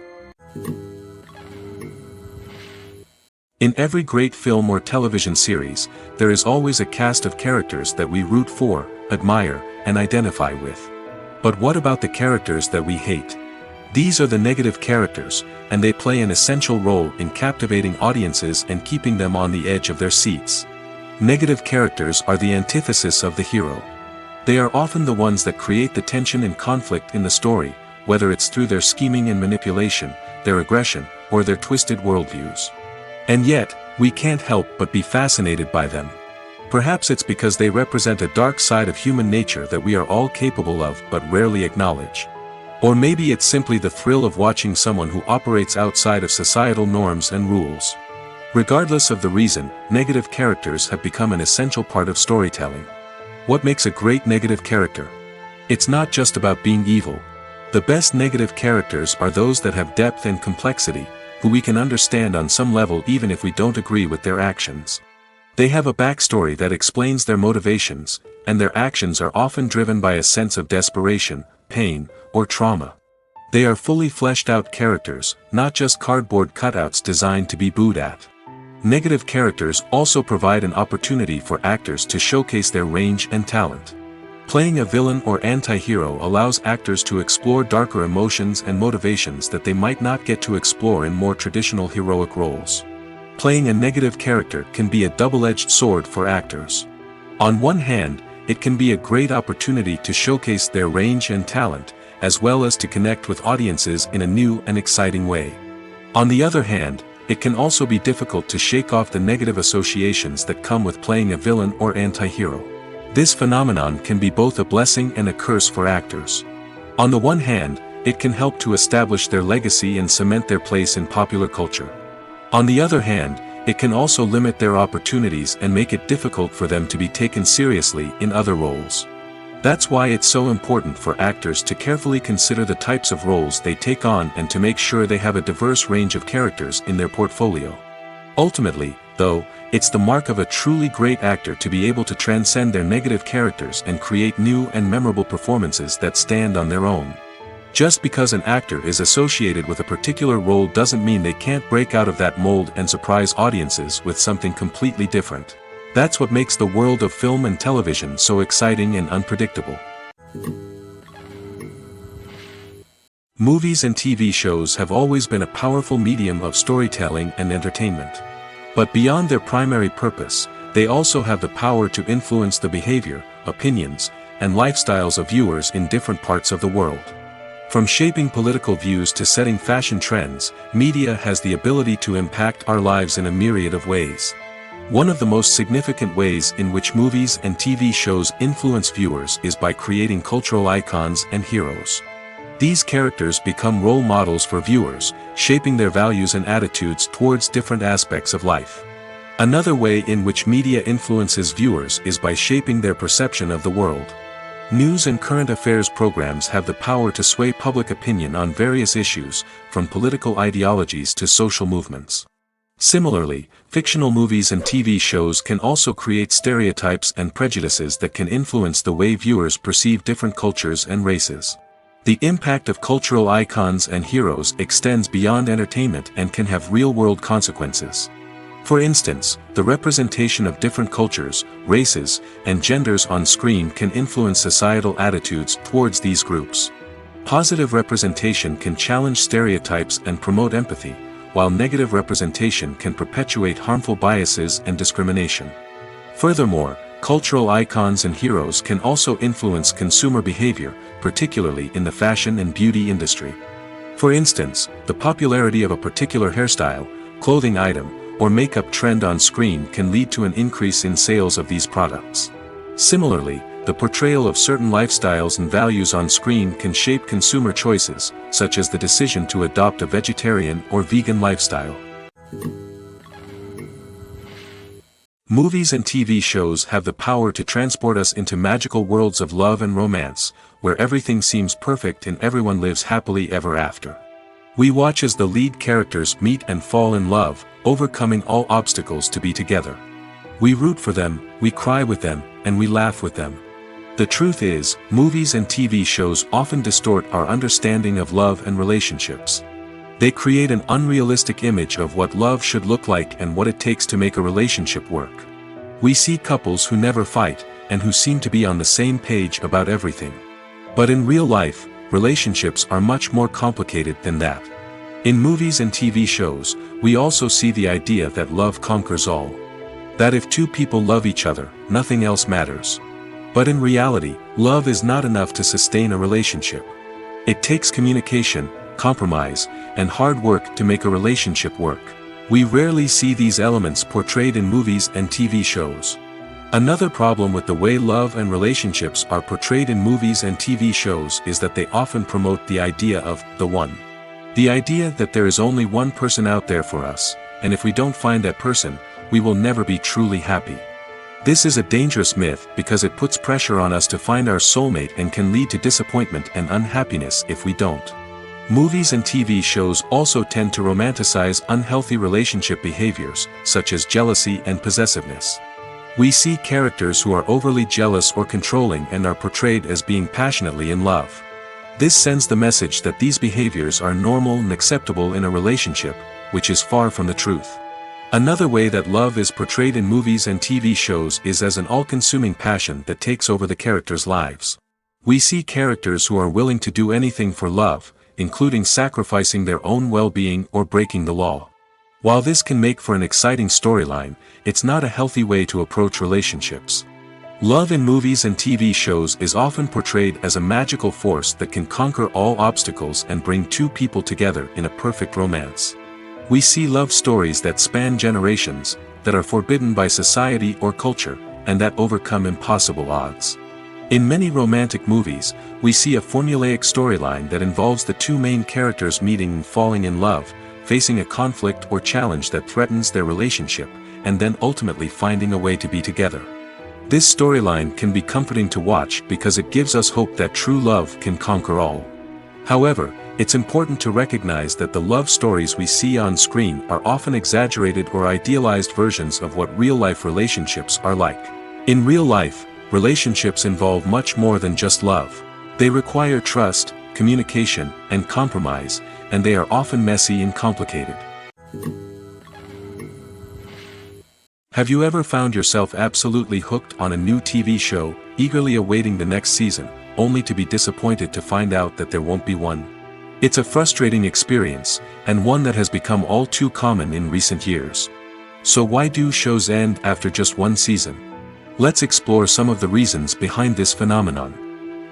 [SPEAKER 1] In every great film or television series, there is always a cast of characters that we root for, admire, and identify with. But what about the characters that we hate? These are the negative characters, and they play an essential role in captivating audiences and keeping them on the edge of their seats. Negative characters are the antithesis of the hero. They are often the ones that create the tension and conflict in the story, whether it's through their scheming and manipulation, their aggression, or their twisted worldviews. And yet, we can't help but be fascinated by them. Perhaps it's because they represent a dark side of human nature that we are all capable of but rarely acknowledge. Or maybe it's simply the thrill of watching someone who operates outside of societal norms and rules. Regardless of the reason, negative characters have become an essential part of storytelling. What makes a great negative character? It's not just about being evil. The best negative characters are those that have depth and complexity, who we can understand on some level even if we don't agree with their actions. They have a backstory that explains their motivations, and their actions are often driven by a sense of desperation, pain, or trauma. They are fully fleshed out characters, not just cardboard cutouts designed to be booed at. Negative characters also provide an opportunity for actors to showcase their range and talent. Playing a villain or anti-hero allows actors to explore darker emotions and motivations that they might not get to explore in more traditional heroic roles. Playing a negative character can be a double-edged sword for actors. On one hand, it can be a great opportunity to showcase their range and talent, as well as to connect with audiences in a new and exciting way. On the other hand, it can also be difficult to shake off the negative associations that come with playing a villain or anti-hero. This phenomenon can be both a blessing and a curse for actors. On the one hand, it can help to establish their legacy and cement their place in popular culture. On the other hand, it can also limit their opportunities and make it difficult for them to be taken seriously in other roles. That's why it's so important for actors to carefully consider the types of roles they take on and to make sure they have a diverse range of characters in their portfolio. Ultimately, though, it's the mark of a truly great actor to be able to transcend their negative characters and create new and memorable performances that stand on their own. Just because an actor is associated with a particular role doesn't mean they can't break out of that mold and surprise audiences with something completely different. That's what makes the world of film and television so exciting and unpredictable. Movies and TV shows have always been a powerful medium of storytelling and entertainment. But beyond their primary purpose, they also have the power to influence the behavior, opinions, and lifestyles of viewers in different parts of the world. From shaping political views to setting fashion trends, media has the ability to impact our lives in a myriad of ways. One of the most significant ways in which movies and TV shows influence viewers is by creating cultural icons and heroes. These characters become role models for viewers, shaping their values and attitudes towards different aspects of life. Another way in which media influences viewers is by shaping their perception of the world. News and current affairs programs have the power to sway public opinion on various issues, from political ideologies to social movements. Similarly, fictional movies and TV shows can also create stereotypes and prejudices that can influence the way viewers perceive different cultures and races. The impact of cultural icons and heroes extends beyond entertainment and can have real-world consequences. For instance, the representation of different cultures, races, and genders on screen can influence societal attitudes towards these groups. Positive representation can challenge stereotypes and promote empathy, while negative representation can perpetuate harmful biases and discrimination. Furthermore, cultural icons and heroes can also influence consumer behavior, particularly in the fashion and beauty industry. For instance, the popularity of a particular hairstyle, clothing item, or makeup trend on screen can lead to an increase in sales of these products. Similarly, the portrayal of certain lifestyles and values on screen can shape consumer choices, such as the decision to adopt a vegetarian or vegan lifestyle. Movies and TV shows have the power to transport us into magical worlds of love and romance, where everything seems perfect and everyone lives happily ever after. We watch as the lead characters meet and fall in love, overcoming all obstacles to be together. We root for them, we cry with them, and we laugh with them. The truth is, movies and TV shows often distort our understanding of love and relationships. They create an unrealistic image of what love should look like and what it takes to make a relationship work. We see couples who never fight, and who seem to be on the same page about everything. But in real life, relationships are much more complicated than that. In movies and TV shows, we also see the idea that love conquers all. That if two people love each other, nothing else matters. But in reality, love is not enough to sustain a relationship. It takes communication, compromise, and hard work to make a relationship work. We rarely see these elements portrayed in movies and TV shows. Another problem with the way love and relationships are portrayed in movies and TV shows is that they often promote the idea of the one. The idea that there is only one person out there for us, and if we don't find that person, we will never be truly happy. This is a dangerous myth because it puts pressure on us to find our soulmate and can lead to disappointment and unhappiness if we don't. Movies and TV shows also tend to romanticize unhealthy relationship behaviors, such as jealousy and possessiveness. We see characters who are overly jealous or controlling and are portrayed as being passionately in love. This sends the message that these behaviors are normal and acceptable in a relationship, which is far from the truth. Another way that love is portrayed in movies and TV shows is as an all-consuming passion that takes over the characters' lives. We see characters who are willing to do anything for love, including sacrificing their own well-being or breaking the law. While this can make for an exciting storyline, it's not a healthy way to approach relationships. Love in movies and TV shows is often portrayed as a magical force that can conquer all obstacles and bring two people together in a perfect romance. We see love stories that span generations, that are forbidden by society or culture, and that overcome impossible odds. In many romantic movies, we see a formulaic storyline that involves the two main characters meeting and falling in love, facing a conflict or challenge that threatens their relationship, and then ultimately finding a way to be together. This storyline can be comforting to watch because it gives us hope that true love can conquer all. However, it's important to recognize that the love stories we see on screen are often exaggerated or idealized versions of what real-life relationships are like. In real life, relationships involve much more than just love. They require trust, communication, and compromise, and they are often messy and complicated. Have you ever found yourself absolutely hooked on a new TV show, eagerly awaiting the next season, only to be disappointed to find out that there won't be one? It's a frustrating experience, and one that has become all too common in recent years. So why do shows end after just one season? Let's explore some of the reasons behind this phenomenon.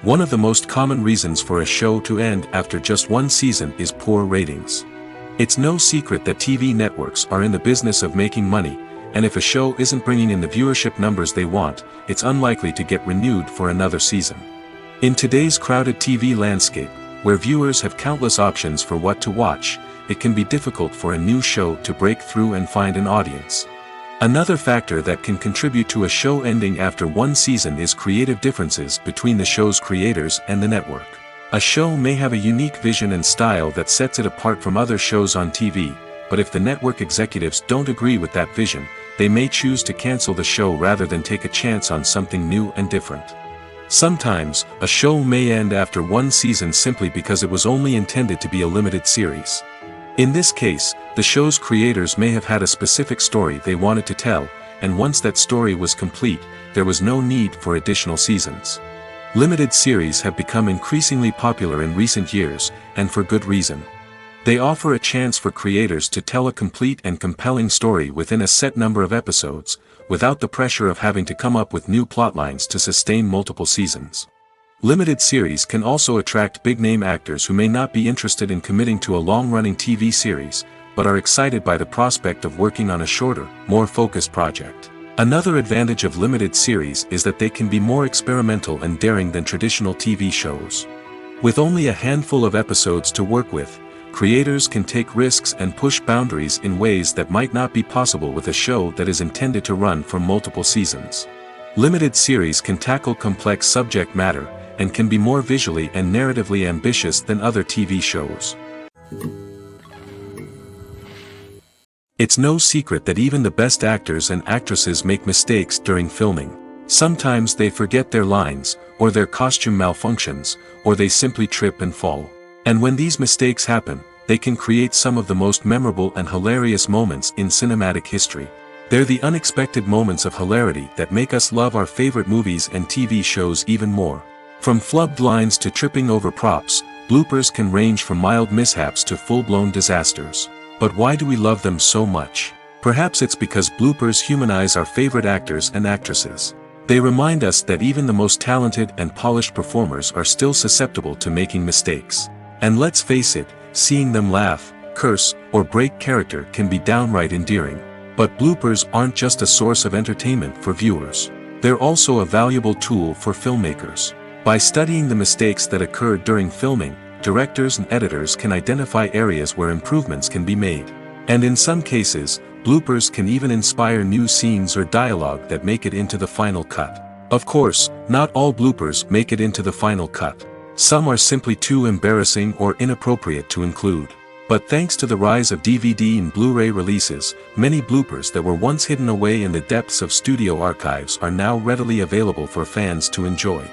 [SPEAKER 1] One of the most common reasons for a show to end after just one season is poor ratings. It's no secret that TV networks are in the business of making money, and if a show isn't bringing in the viewership numbers they want, it's unlikely to get renewed for another season. In today's crowded TV landscape, where viewers have countless options for what to watch, it can be difficult for a new show to break through and find an audience. Another factor that can contribute to a show ending after one season is creative differences between the show's creators and the network. A show may have a unique vision and style that sets it apart from other shows on TV, but if the network executives don't agree with that vision, they may choose to cancel the show rather than take a chance on something new and different. Sometimes, a show may end after one season simply because it was only intended to be a limited series. In this case, the show's creators may have had a specific story they wanted to tell, and once that story was complete, there was no need for additional seasons. Limited series have become increasingly popular in recent years, and for good reason. They offer a chance for creators to tell a complete and compelling story within a set number of episodes, without the pressure of having to come up with new plotlines to sustain multiple seasons. Limited series can also attract big-name actors who may not be interested in committing to a long-running TV series, but are excited by the prospect of working on a shorter, more focused project. Another advantage of limited series is that they can be more experimental and daring than traditional TV shows. With only a handful of episodes to work with, creators can take risks and push boundaries in ways that might not be possible with a show that is intended to run for multiple seasons. Limited series can tackle complex subject matter, and can be more visually and narratively ambitious than other TV shows. It's no secret that even the best actors and actresses make mistakes during filming. Sometimes they forget their lines, or their costume malfunctions, or they simply trip and fall. And when these mistakes happen, they can create some of the most memorable and hilarious moments in cinematic history. They're the unexpected moments of hilarity that make us love our favorite movies and TV shows even more. From flubbed lines to tripping over props, bloopers can range from mild mishaps to full-blown disasters. But why do we love them so much? Perhaps it's because bloopers humanize our favorite actors and actresses. They remind us that even the most talented and polished performers are still susceptible to making mistakes. And let's face it, seeing them laugh, curse, or break character can be downright endearing. But bloopers aren't just a source of entertainment for viewers. They're also a valuable tool for filmmakers. By studying the mistakes that occurred during filming, directors and editors can identify areas where improvements can be made. And in some cases, bloopers can even inspire new scenes or dialogue that make it into the final cut. Of course, not all bloopers make it into the final cut. Some are simply too embarrassing or inappropriate to include. But thanks to the rise of DVD and Blu-ray releases, many bloopers that were once hidden away in the depths of studio archives are now readily available for fans to enjoy.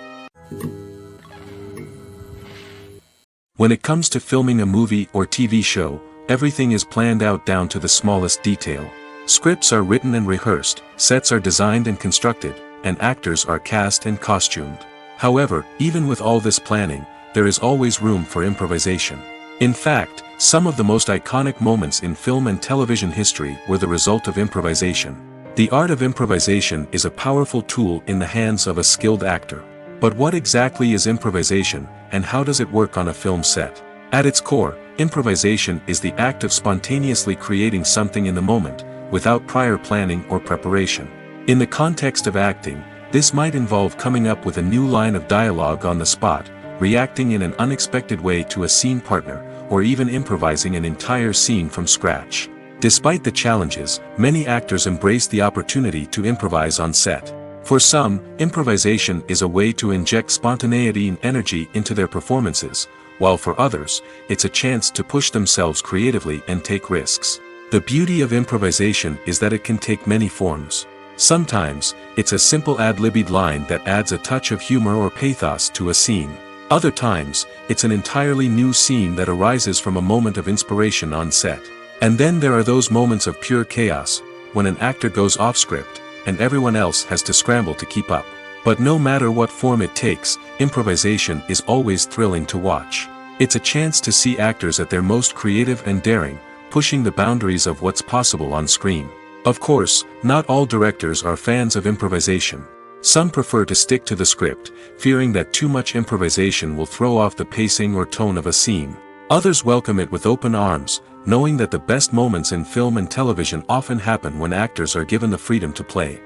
[SPEAKER 1] When it comes to filming a movie or TV show, everything is planned out down to the smallest detail. Scripts are written and rehearsed, sets are designed and constructed, and actors are cast and costumed. However, even with all this planning, there is always room for improvisation. In fact, some of the most iconic moments in film and television history were the result of improvisation. The art of improvisation is a powerful tool in the hands of a skilled actor. But what exactly is improvisation, and how does it work on a film set? At its core, improvisation is the act of spontaneously creating something in the moment, without prior planning or preparation. In the context of acting, this might involve coming up with a new line of dialogue on the spot, reacting in an unexpected way to a scene partner, or even improvising an entire scene from scratch. Despite the challenges, many actors embrace the opportunity to improvise on set. For some, improvisation is a way to inject spontaneity and energy into their performances, while for others, it's a chance to push themselves creatively and take risks. The beauty of improvisation is that it can take many forms. Sometimes, it's a simple ad-libbed line that adds a touch of humor or pathos to a scene. Other times, it's an entirely new scene that arises from a moment of inspiration on set. And then there are those moments of pure chaos, when an actor goes off script, and everyone else has to scramble to keep up. But no matter what form it takes, improvisation is always thrilling to watch. It's a chance to see actors at their most creative and daring, pushing the boundaries of what's possible on screen. Of course, not all directors are fans of improvisation. Some prefer to stick to the script, fearing that too much improvisation will throw off the pacing or tone of a scene. Others welcome it with open arms, knowing that the best moments in film and television often happen when actors are given the freedom to play.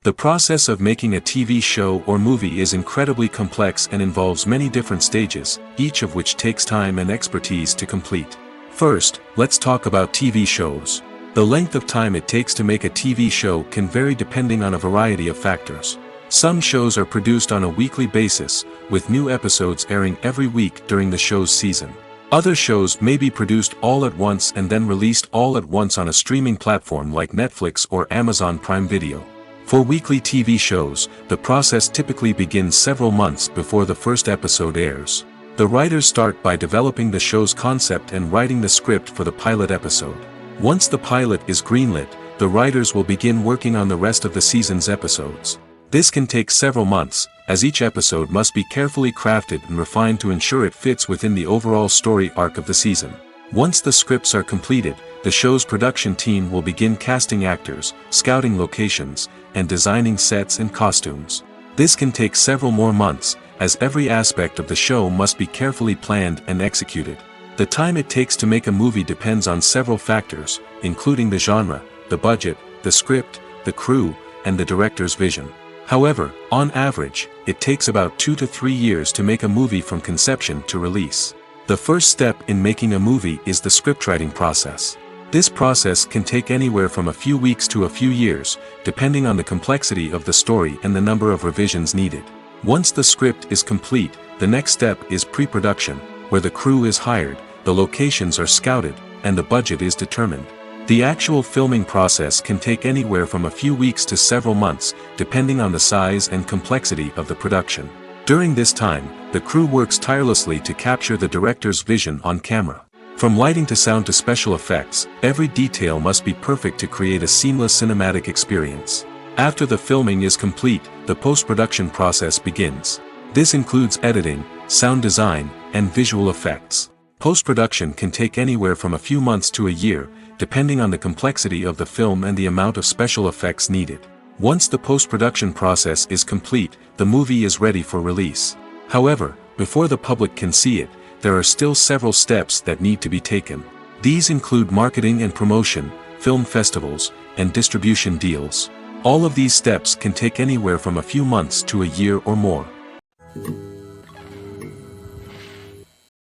[SPEAKER 1] The process of making a TV show or movie is incredibly complex and involves many different stages, each of which takes time and expertise to complete. First, let's talk about TV shows. The length of time it takes to make a TV show can vary depending on a variety of factors. Some shows are produced on a weekly basis, with new episodes airing every week during the show's season. Other shows may be produced all at once and then released all at once on a streaming platform like Netflix or Amazon Prime Video. For weekly TV shows, the process typically begins several months before the first episode airs. The writers start by developing the show's concept and writing the script for the pilot episode. Once the pilot is greenlit, the writers will begin working on the rest of the season's episodes. This can take several months, as each episode must be carefully crafted and refined to ensure it fits within the overall story arc of the season. Once the scripts are completed, the show's production team will begin casting actors, scouting locations, and designing sets and costumes. This can take several more months, as every aspect of the show must be carefully planned and executed. The time it takes to make a movie depends on several factors, including the genre, the budget, the script, the crew, and the director's vision. However, on average, it takes about 2 to 3 years to make a movie from conception to release. The first step in making a movie is the scriptwriting process. This process can take anywhere from a few weeks to a few years, depending on the complexity of the story and the number of revisions needed. Once the script is complete, the next step is pre-production, where the crew is hired, the locations are scouted, and the budget is determined. The actual filming process can take anywhere from a few weeks to several months, depending on the size and complexity of the production. During this time, the crew works tirelessly to capture the director's vision on camera. From lighting to sound to special effects, every detail must be perfect to create a seamless cinematic experience. After the filming is complete, the post-production process begins. This includes editing, sound design, and visual effects. Post-production can take anywhere from a few months to a year, depending on the complexity of the film and the amount of special effects needed. Once the post-production process is complete, the movie is ready for release. However, before the public can see it, there are still several steps that need to be taken. These include marketing and promotion, film festivals, and distribution deals. All of these steps can take anywhere from a few months to a year or more.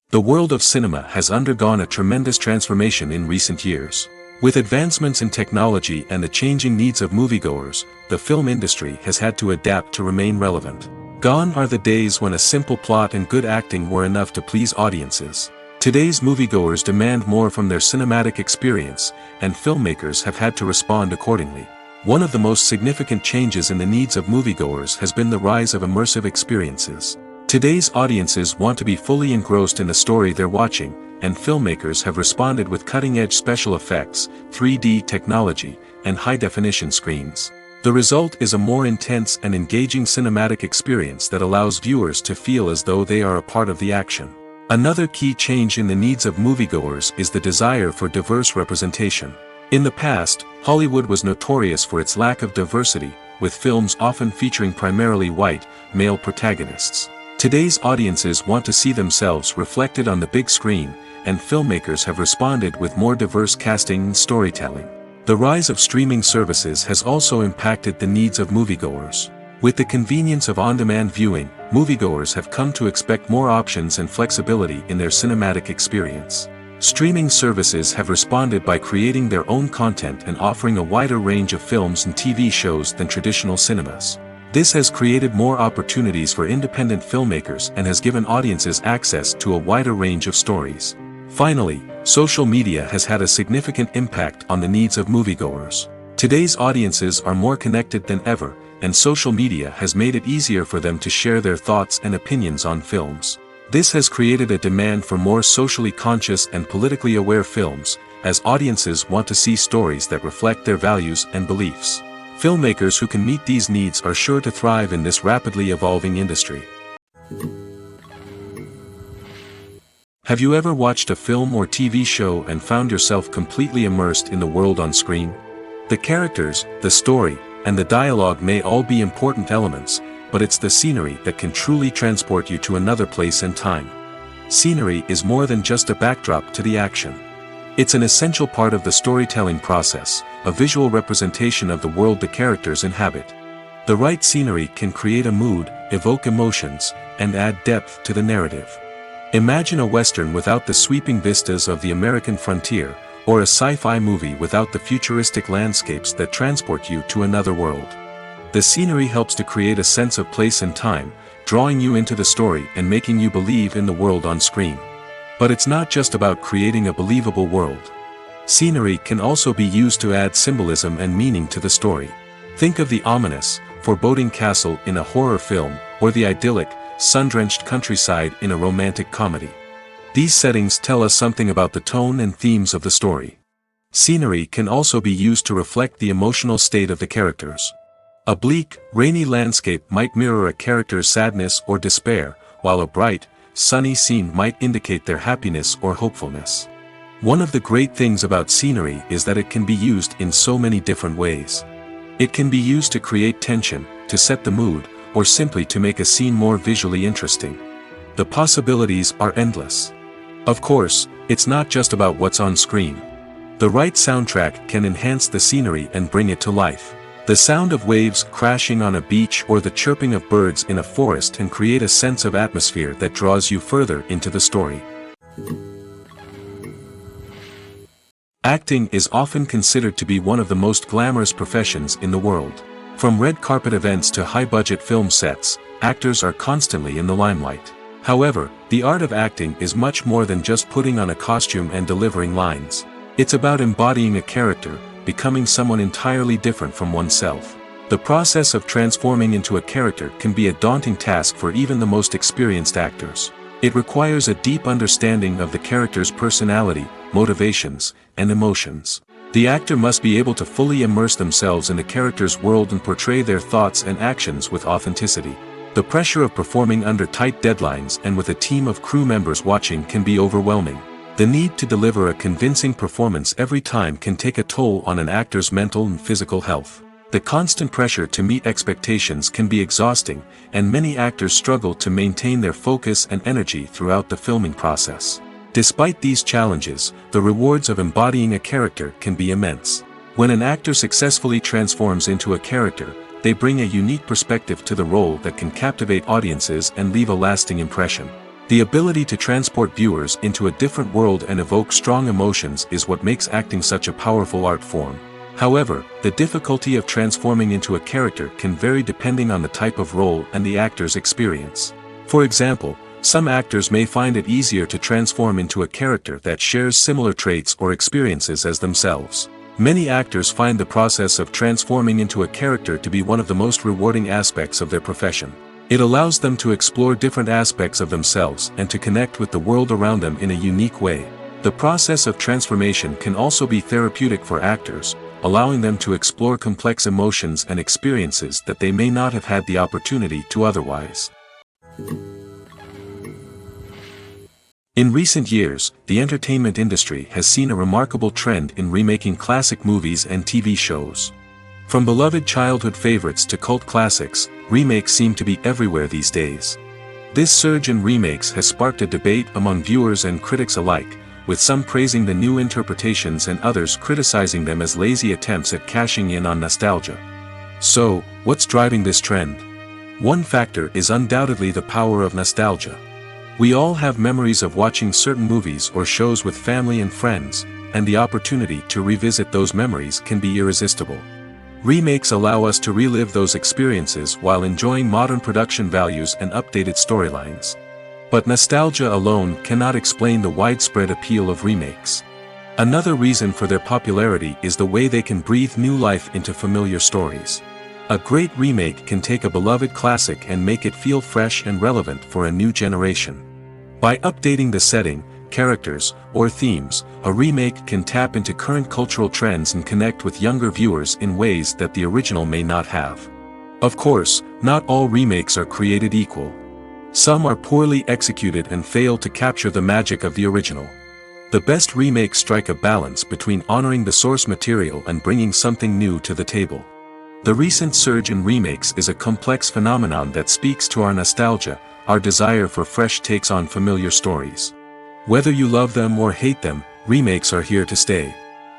[SPEAKER 1] The world of cinema has undergone a tremendous transformation in recent years. With advancements in technology and the changing needs of moviegoers, the film industry has had to adapt to remain relevant. Gone are the days when a simple plot and good acting were enough to please audiences. Today's moviegoers demand more from their cinematic experience, and filmmakers have had to respond accordingly. One of the most significant changes in the needs of moviegoers has been the rise of immersive experiences. Today's audiences want to be fully engrossed in the story they're watching, and filmmakers have responded with cutting-edge special effects, 3D technology, and high-definition screens. The result is a more intense and engaging cinematic experience that allows viewers to feel as though they are a part of the action. Another key change in the needs of moviegoers is the desire for diverse representation. In the past, Hollywood was notorious for its lack of diversity, with films often featuring primarily white, male protagonists. Today's audiences want to see themselves reflected on the big screen, and filmmakers have responded with more diverse casting and storytelling. The rise of streaming services has also impacted the needs of moviegoers. With the convenience of on-demand viewing, moviegoers have come to expect more options and flexibility in their cinematic experience. Streaming services have responded by creating their own content and offering a wider range of films and TV shows than traditional cinemas. This has created more opportunities for independent filmmakers and has given audiences access to a wider range of stories. Finally, social media has had a significant impact on the needs of moviegoers. Today's audiences are more connected than ever, and social media has made it easier for them to share their thoughts and opinions on films. This has created a demand for more socially conscious and politically aware films, as audiences want to see stories that reflect their values and beliefs. Filmmakers who can meet these needs are sure to thrive in this rapidly evolving industry. Have you ever watched a film or TV show and found yourself completely immersed in the world on screen? The characters, the story, and the dialogue may all be important elements, but it's the scenery that can truly transport you to another place and time. Scenery is more than just a backdrop to the action. It's an essential part of the storytelling process, a visual representation of the world the characters inhabit. The right scenery can create a mood, evoke emotions, and add depth to the narrative. Imagine a western without the sweeping vistas of the American frontier, or a sci-fi movie without the futuristic landscapes that transport you to another world. The scenery helps to create a sense of place and time, drawing you into the story and making you believe in the world on screen. But it's not just about creating a believable world. Scenery can also be used to add symbolism and meaning to the story. Think of the ominous, foreboding castle in a horror film, or the idyllic, sun-drenched countryside in a romantic comedy. These settings tell us something about the tone and themes of the story. Scenery can also be used to reflect the emotional state of the characters. A bleak, rainy landscape might mirror a character's sadness or despair, while a bright, sunny scene might indicate their happiness or hopefulness. One of the great things about scenery is that it can be used in so many different ways. It can be used to create tension, to set the mood, or simply to make a scene more visually interesting. The possibilities are endless. Of course, it's not just about what's on screen. The right soundtrack can enhance the scenery and bring it to life. The sound of waves crashing on a beach or the chirping of birds in a forest can create a sense of atmosphere that draws you further into the story. Acting is often considered to be one of the most glamorous professions in the world. From red carpet events to high-budget film sets, actors are constantly in the limelight. However, the art of acting is much more than just putting on a costume and delivering lines. It's about embodying a character, becoming someone entirely different from oneself. The process of transforming into a character can be a daunting task for even the most experienced actors. It requires a deep understanding of the character's personality, motivations, and emotions. The actor must be able to fully immerse themselves in the character's world and portray their thoughts and actions with authenticity. The pressure of performing under tight deadlines and with a team of crew members watching can be overwhelming. The need to deliver a convincing performance every time can take a toll on an actor's mental and physical health. The constant pressure to meet expectations can be exhausting, and many actors struggle to maintain their focus and energy throughout the filming process. Despite these challenges, the rewards of embodying a character can be immense. When an actor successfully transforms into a character, they bring a unique perspective to the role that can captivate audiences and leave a lasting impression. The ability to transport viewers into a different world and evoke strong emotions is what makes acting such a powerful art form. However, the difficulty of transforming into a character can vary depending on the type of role and the actor's experience. For example, some actors may find it easier to transform into a character that shares similar traits or experiences as themselves. Many actors find the process of transforming into a character to be one of the most rewarding aspects of their profession. It allows them to explore different aspects of themselves and to connect with the world around them in a unique way. The process of transformation can also be therapeutic for actors, allowing them to explore complex emotions and experiences that they may not have had the opportunity to otherwise. In recent years, the entertainment industry has seen a remarkable trend in remaking classic movies and TV shows. From beloved childhood favorites to cult classics, remakes seem to be everywhere these days. This surge in remakes has sparked a debate among viewers and critics alike, with some praising the new interpretations and others criticizing them as lazy attempts at cashing in on nostalgia. So, what's driving this trend? One factor is undoubtedly the power of nostalgia. We all have memories of watching certain movies or shows with family and friends, and the opportunity to revisit those memories can be irresistible. Remakes allow us to relive those experiences while enjoying modern production values and updated storylines. But nostalgia alone cannot explain the widespread appeal of remakes. Another reason for their popularity is the way they can breathe new life into familiar stories. A great remake can take a beloved classic and make it feel fresh and relevant for a new generation. By updating the setting, characters, or themes, a remake can tap into current cultural trends and connect with younger viewers in ways that the original may not have. Of course, not all remakes are created equal. Some are poorly executed and fail to capture the magic of the original. The best remakes strike a balance between honoring the source material and bringing something new to the table. The recent surge in remakes is a complex phenomenon that speaks to our nostalgia, our desire for fresh takes on familiar stories. Whether you love them or hate them, remakes are here to stay.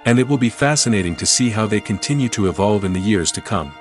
[SPEAKER 1] And it will be fascinating to see how they continue to evolve in the years to come.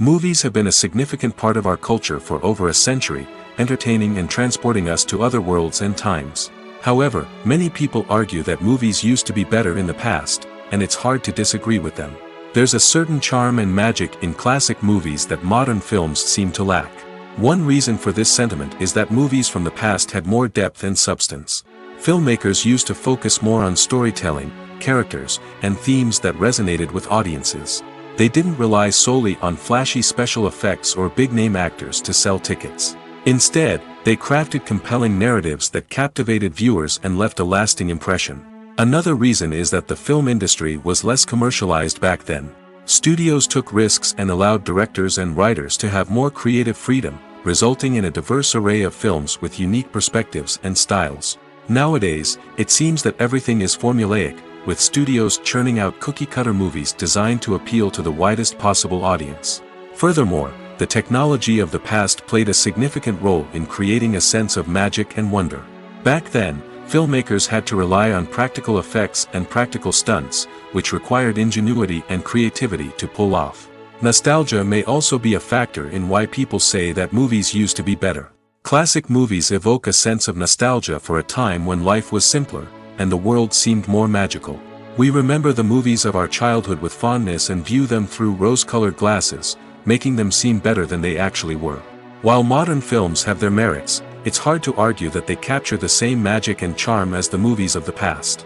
[SPEAKER 1] Movies have been a significant part of our culture for over a century, entertaining and transporting us to other worlds and times. However, many people argue that movies used to be better in the past, and it's hard to disagree with them. There's a certain charm and magic in classic movies that modern films seem to lack. One reason for this sentiment is that movies from the past had more depth and substance. Filmmakers used to focus more on storytelling, characters, and themes that resonated with audiences. They didn't rely solely on flashy special effects or big-name actors to sell tickets. Instead, they crafted compelling narratives that captivated viewers and left a lasting impression. Another reason is that the film industry was less commercialized back then. Studios took risks and allowed directors and writers to have more creative freedom, resulting in a diverse array of films with unique perspectives and styles. Nowadays, it seems that everything is formulaic, with studios churning out cookie-cutter movies designed to appeal to the widest possible audience. Furthermore, the technology of the past played a significant role in creating a sense of magic and wonder. Back then, filmmakers had to rely on practical effects and practical stunts, which required ingenuity and creativity to pull off. Nostalgia may also be a factor in why people say that movies used to be better. Classic movies evoke a sense of nostalgia for a time when life was simpler, and the world seemed more magical. We remember the movies of our childhood with fondness and view them through rose-colored glasses, making them seem better than they actually were. While modern films have their merits, it's hard to argue that they capture the same magic and charm as the movies of the past.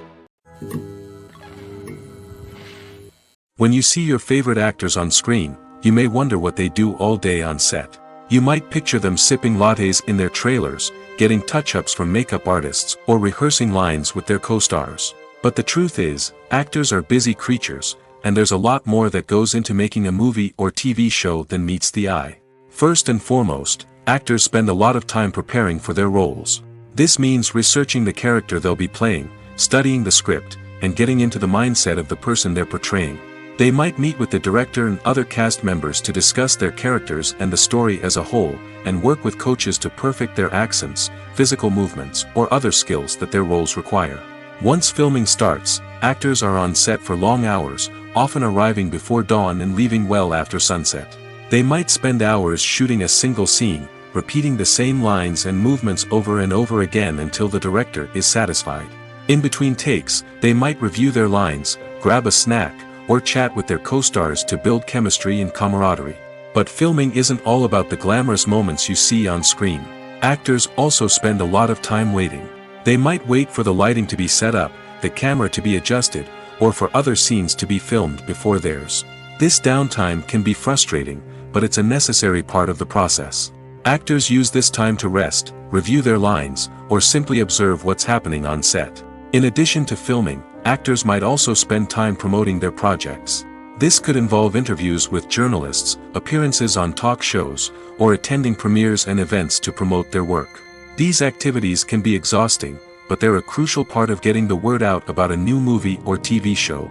[SPEAKER 1] When you see your favorite actors on screen, you may wonder what they do all day on set. You might picture them sipping lattes in their trailers, getting touch-ups from makeup artists, or rehearsing lines with their co-stars. But the truth is, actors are busy creatures, and there's a lot more that goes into making a movie or TV show than meets the eye. First and foremost, actors spend a lot of time preparing for their roles. This means researching the character they'll be playing, studying the script, and getting into the mindset of the person they're portraying. They might meet with the director and other cast members to discuss their characters and the story as a whole, and work with coaches to perfect their accents, physical movements, or other skills that their roles require. Once filming starts, actors are on set for long hours, often arriving before dawn and leaving well after sunset. They might spend hours shooting a single scene, repeating the same lines and movements over and over again until the director is satisfied. In between takes, they might review their lines, grab a snack, or chat with their co-stars to build chemistry and camaraderie. But filming isn't all about the glamorous moments you see on screen. Actors also spend a lot of time waiting. They might wait for the lighting to be set up, the camera to be adjusted, or for other scenes to be filmed before theirs. This downtime can be frustrating, but it's a necessary part of the process. Actors use this time to rest, review their lines, or simply observe what's happening on set. In addition to filming, actors might also spend time promoting their projects. This could involve interviews with journalists, appearances on talk shows, or attending premieres and events to promote their work. These activities can be exhausting, but they're a crucial part of getting the word out about a new movie or TV show.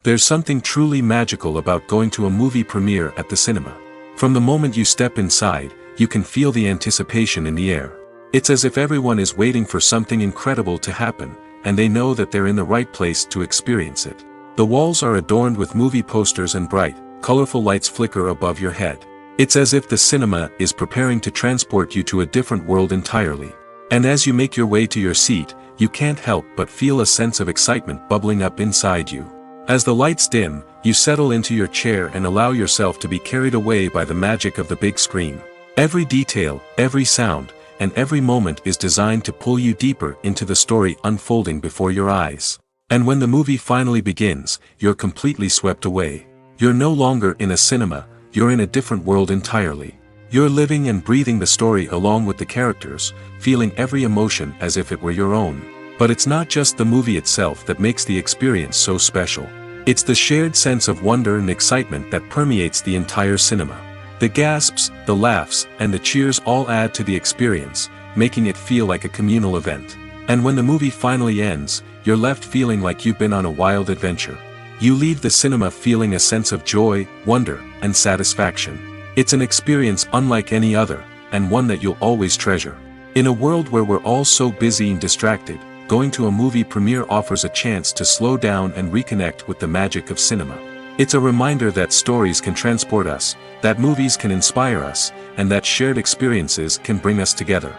[SPEAKER 1] There's something truly magical about going to a movie premiere at the cinema. From the moment you step inside, you can feel the anticipation in the air. It's as if everyone is waiting for something incredible to happen, and they know that they're in the right place to experience it. The walls are adorned with movie posters and bright, colorful lights flicker above your head. It's as if the cinema is preparing to transport you to a different world entirely. And as you make your way to your seat, you can't help but feel a sense of excitement bubbling up inside you. As the lights dim, you settle into your chair and allow yourself to be carried away by the magic of the big screen. Every detail, every sound, and every moment is designed to pull you deeper into the story unfolding before your eyes. And when the movie finally begins, you're completely swept away. You're no longer in a cinema, you're in a different world entirely. You're living and breathing the story along with the characters, feeling every emotion as if it were your own. But it's not just the movie itself that makes the experience so special. It's the shared sense of wonder and excitement that permeates the entire cinema. The gasps, the laughs, and the cheers all add to the experience, making it feel like a communal event. And when the movie finally ends, you're left feeling like you've been on a wild adventure. You leave the cinema feeling a sense of joy, wonder, and satisfaction. It's an experience unlike any other, and one that you'll always treasure. In a world where we're all so busy and distracted, going to a movie premiere offers a chance to slow down and reconnect with the magic of cinema. It's a reminder that stories can transport us, that movies can inspire us, and that shared experiences can bring us together.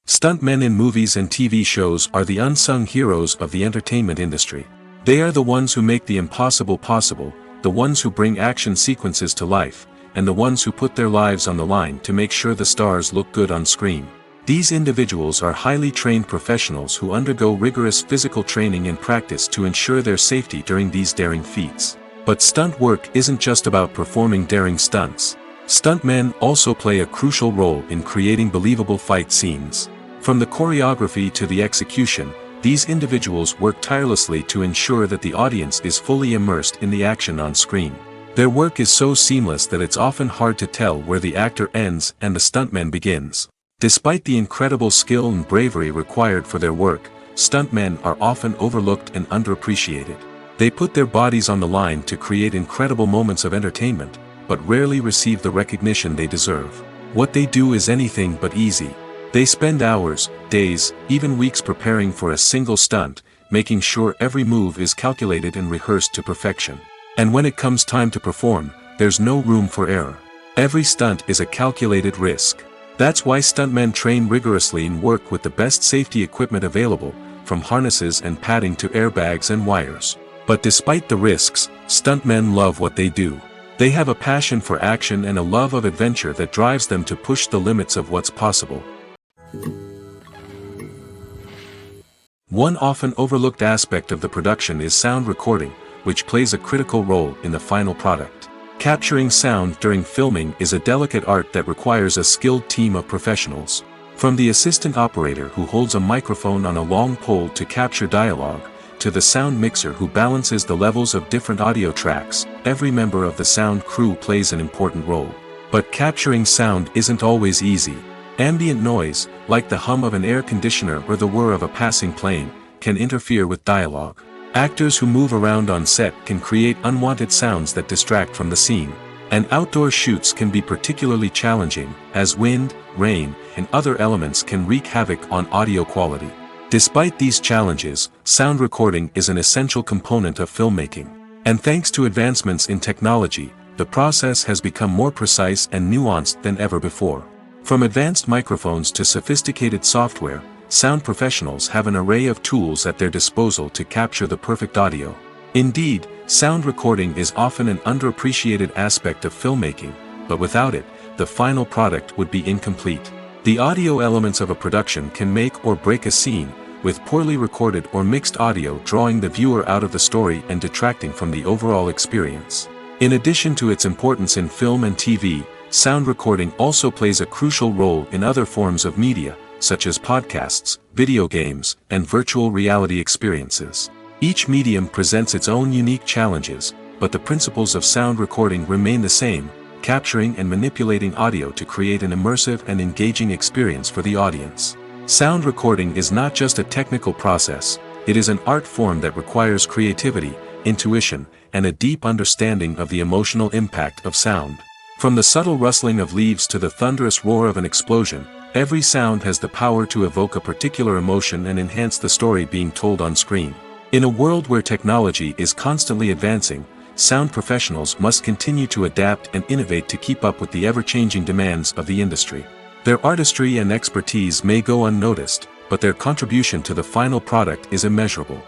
[SPEAKER 1] Stuntmen in movies and TV shows are the unsung heroes of the entertainment industry. They are the ones who make the impossible possible, the ones who bring action sequences to life, and the ones who put their lives on the line to make sure the stars look good on screen. These individuals are highly trained professionals who undergo rigorous physical training and practice to ensure their safety during these daring feats. But stunt work isn't just about performing daring stunts. Stuntmen also play a crucial role in creating believable fight scenes. From the choreography to the execution, these individuals work tirelessly to ensure that the audience is fully immersed in the action on screen. Their work is so seamless that it's often hard to tell where the actor ends and the stuntman begins. Despite the incredible skill and bravery required for their work, stuntmen are often overlooked and underappreciated. They put their bodies on the line to create incredible moments of entertainment, but rarely receive the recognition they deserve. What they do is anything but easy. They spend hours, days, even weeks preparing for a single stunt, making sure every move is calculated and rehearsed to perfection. And when it comes time to perform, there's no room for error. Every stunt is a calculated risk. That's why stuntmen train rigorously and work with the best safety equipment available, from harnesses and padding to airbags and wires. But despite the risks, stuntmen love what they do. They have a passion for action and a love of adventure that drives them to push the limits of what's possible. One often overlooked aspect of the production is sound recording, which plays a critical role in the final product. Capturing sound during filming is a delicate art that requires a skilled team of professionals. From the assistant operator who holds a microphone on a long pole to capture dialogue, to the sound mixer who balances the levels of different audio tracks, every member of the sound crew plays an important role. But capturing sound isn't always easy. Ambient noise, like the hum of an air conditioner or the whir of a passing plane, can interfere with dialogue. Actors who move around on set can create unwanted sounds that distract from the scene. And outdoor shoots can be particularly challenging, as wind, rain, and other elements can wreak havoc on audio quality. Despite these challenges, sound recording is an essential component of filmmaking. And thanks to advancements in technology, the process has become more precise and nuanced than ever before. From advanced microphones to sophisticated software, sound professionals have an array of tools at their disposal to capture the perfect audio. Indeed, sound recording is often an underappreciated aspect of filmmaking, but without it, the final product would be incomplete. The audio elements of a production can make or break a scene, with poorly recorded or mixed audio drawing the viewer out of the story and detracting from the overall experience. In addition to its importance in film and TV, sound recording also plays a crucial role in other forms of media, such as podcasts, video games, and virtual reality experiences. Each medium presents its own unique challenges, but the principles of sound recording remain the same, capturing and manipulating audio to create an immersive and engaging experience for the audience. Sound recording is not just a technical process, it is an art form that requires creativity, intuition, and a deep understanding of the emotional impact of sound. From the subtle rustling of leaves to the thunderous roar of an explosion, every sound has the power to evoke a particular emotion and enhance the story being told on screen. In a world where technology is constantly advancing, sound professionals must continue to adapt and innovate to keep up with the ever-changing demands of the industry. Their artistry and expertise may go unnoticed, but their contribution to the final product is immeasurable.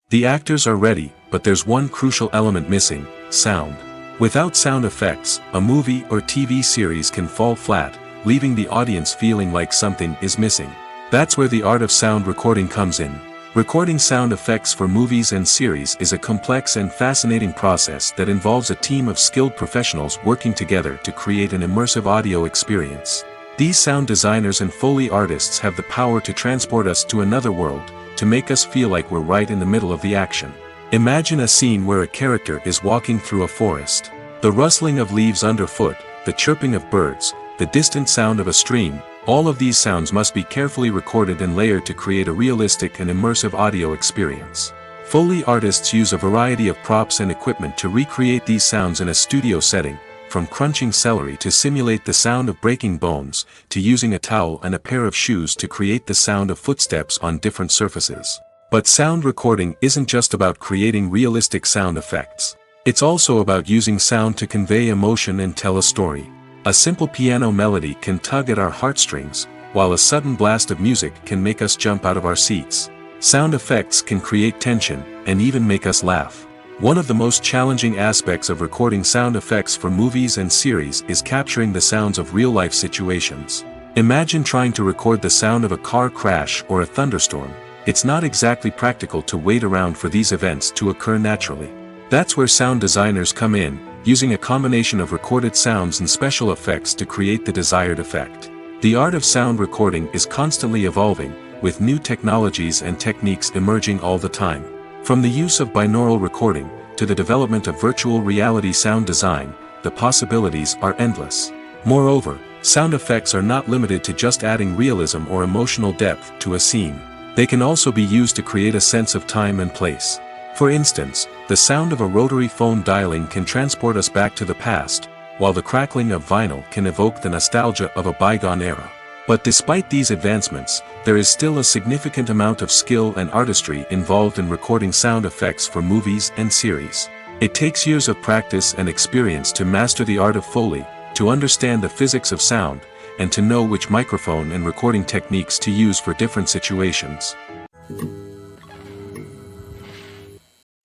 [SPEAKER 1] The actors are ready, but there's one crucial element missing: sound. Without sound effects, a movie or TV series can fall flat, leaving the audience feeling like something is missing. That's where the art of sound recording comes in. Recording sound effects for movies and series is a complex and fascinating process that involves a team of skilled professionals working together to create an immersive audio experience. These sound designers and Foley artists have the power to transport us to another world, to make us feel like we're right in the middle of the action. Imagine a scene where a character is walking through a forest. The rustling of leaves underfoot, the chirping of birds, the distant sound of a stream, all of these sounds must be carefully recorded and layered to create a realistic and immersive audio experience. Foley artists use a variety of props and equipment to recreate these sounds in a studio setting, from crunching celery to simulate the sound of breaking bones, to using a towel and a pair of shoes to create the sound of footsteps on different surfaces. But sound recording isn't just about creating realistic sound effects. It's also about using sound to convey emotion and tell a story. A simple piano melody can tug at our heartstrings, while a sudden blast of music can make us jump out of our seats. Sound effects can create tension, and even make us laugh. One of the most challenging aspects of recording sound effects for movies and series is capturing the sounds of real-life situations. Imagine trying to record the sound of a car crash or a thunderstorm. It's not exactly practical to wait around for these events to occur naturally. That's where sound designers come in, using a combination of recorded sounds and special effects to create the desired effect. The art of sound recording is constantly evolving, with new technologies and techniques emerging all the time. From the use of binaural recording, to the development of virtual reality sound design, the possibilities are endless. Moreover, sound effects are not limited to just adding realism or emotional depth to a scene. They can also be used to create a sense of time and place. For instance, the sound of a rotary phone dialing can transport us back to the past, while the crackling of vinyl can evoke the nostalgia of a bygone era. But despite these advancements, there is still a significant amount of skill and artistry involved in recording sound effects for movies and series. It takes years of practice and experience to master the art of Foley, to understand the physics of sound, and to know which microphone and recording techniques to use for different situations.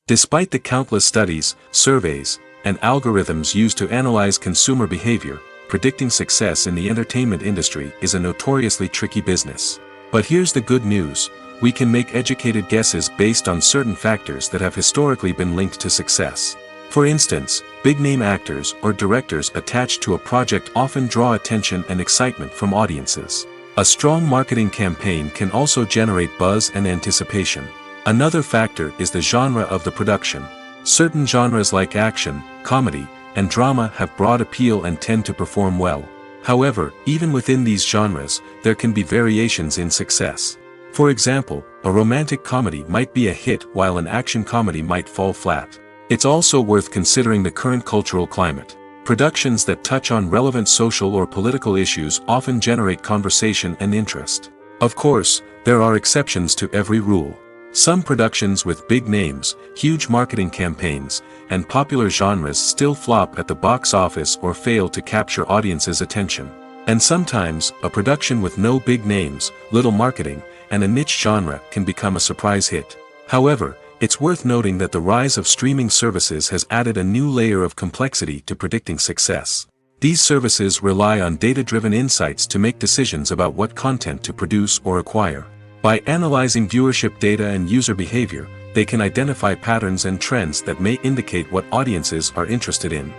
[SPEAKER 1] Despite the countless studies, surveys, and algorithms used to analyze consumer behavior, predicting success in the entertainment industry is a notoriously tricky business. But here's the good news: we can make educated guesses based on certain factors that have historically been linked to success. For instance, big-name actors or directors attached to a project often draw attention and excitement from audiences. A strong marketing campaign can also generate buzz and anticipation. Another factor is the genre of the production. Certain genres like action, comedy, and drama have broad appeal and tend to perform well. However, even within these genres, there can be variations in success. For example, a romantic comedy might be a hit while an action comedy might fall flat. It's also worth considering the current cultural climate. Productions that touch on relevant social or political issues often generate conversation and interest. Of course, there are exceptions to every rule. Some productions with big names, huge marketing campaigns, and popular genres still flop at the box office or fail to capture audiences' attention. And sometimes, a production with no big names, little marketing, and a niche genre can become a surprise hit. However, it's worth noting that the rise of streaming services has added a new layer of complexity to predicting success. These services rely on data-driven insights to make decisions about what content to produce or acquire. By analyzing viewership data and user behavior, they can identify patterns and trends that may indicate what audiences are interested in.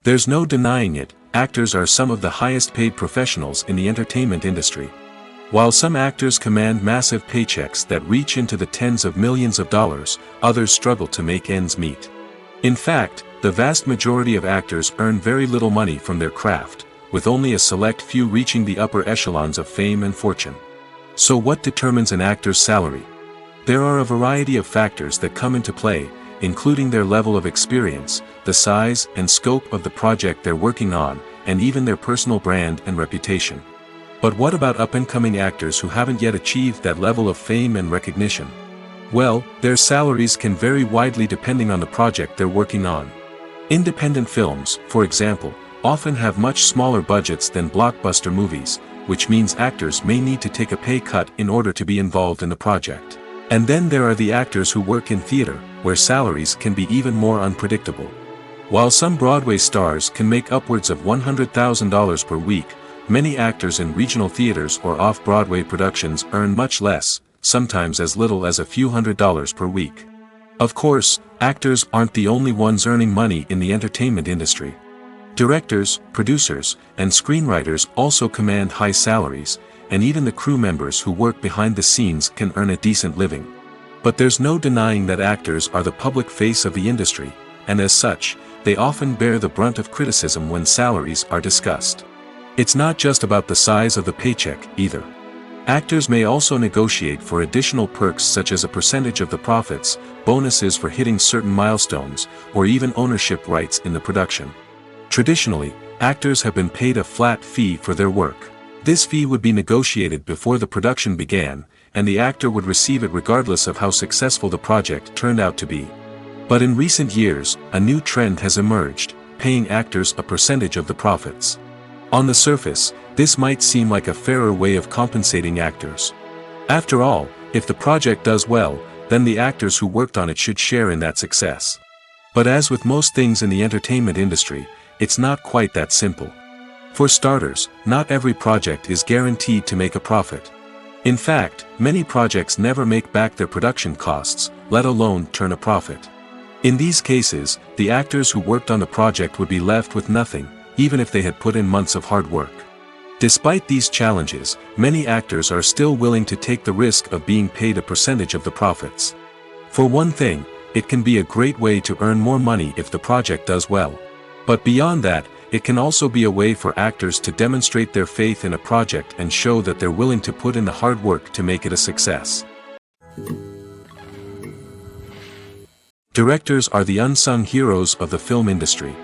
[SPEAKER 1] There's no denying it, actors are some of the highest-paid professionals in the entertainment industry. While some actors command massive paychecks that reach into the tens of millions of dollars, others struggle to make ends meet. In fact, the vast majority of actors earn very little money from their craft, with only a select few reaching the upper echelons of fame and fortune. So what determines an actor's salary? There are a variety of factors that come into play, including their level of experience, the size and scope of the project they're working on, and even their personal brand and reputation. But what about up-and-coming actors who haven't yet achieved that level of fame and recognition? Well, their salaries can vary widely depending on the project they're working on. Independent films, for example, often have much smaller budgets than blockbuster movies, which means actors may need to take a pay cut in order to be involved in the project. And then there are the actors who work in theater, where salaries can be even more unpredictable. While some Broadway stars can make upwards of $100,000 per week, many actors in regional theaters or off-Broadway productions earn much less, sometimes as little as a few $100s per week. Of course, actors aren't the only ones earning money in the entertainment industry. Directors, producers, and screenwriters also command high salaries, and even the crew members who work behind the scenes can earn a decent living. But there's no denying that actors are the public face of the industry, and as such, they often bear the brunt of criticism when salaries are discussed. It's not just about the size of the paycheck, either. Actors may also negotiate for additional perks such as a percentage of the profits, bonuses for hitting certain milestones, or even ownership rights in the production. Traditionally, actors have been paid a flat fee for their work. This fee would be negotiated before the production began, and the actor would receive it regardless of how successful the project turned out to be. But in recent years, a new trend has emerged, paying actors a percentage of the profits. On the surface, this might seem like a fairer way of compensating actors. After all, if the project does well, then the actors who worked on it should share in that success. But as with most things in the entertainment industry, it's not quite that simple. For starters, not every project is guaranteed to make a profit. In fact, many projects never make back their production costs, let alone turn a profit. In these cases, the actors who worked on the project would be left with nothing, even if they had put in months of hard work. Despite these challenges, many actors are still willing to take the risk of being paid a percentage of the profits. For one thing, it can be a great way to earn more money if the project does well. But beyond that, it can also be a way for actors to demonstrate their faith in a project and show that they're willing to put in the hard work to make it a success. Directors are the unsung heroes of the film industry.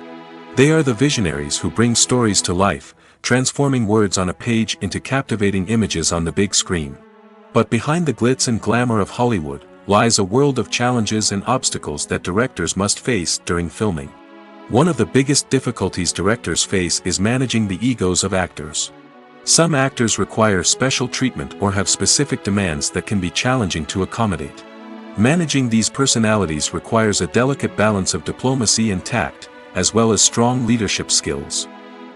[SPEAKER 1] They are the visionaries who bring stories to life, transforming words on a page into captivating images on the big screen. But behind the glitz and glamour of Hollywood, lies a world of challenges and obstacles that directors must face during filming. One of the biggest difficulties directors face is managing the egos of actors. Some actors require special treatment or have specific demands that can be challenging to accommodate. Managing these personalities requires a delicate balance of diplomacy and tact, as well as strong leadership skills.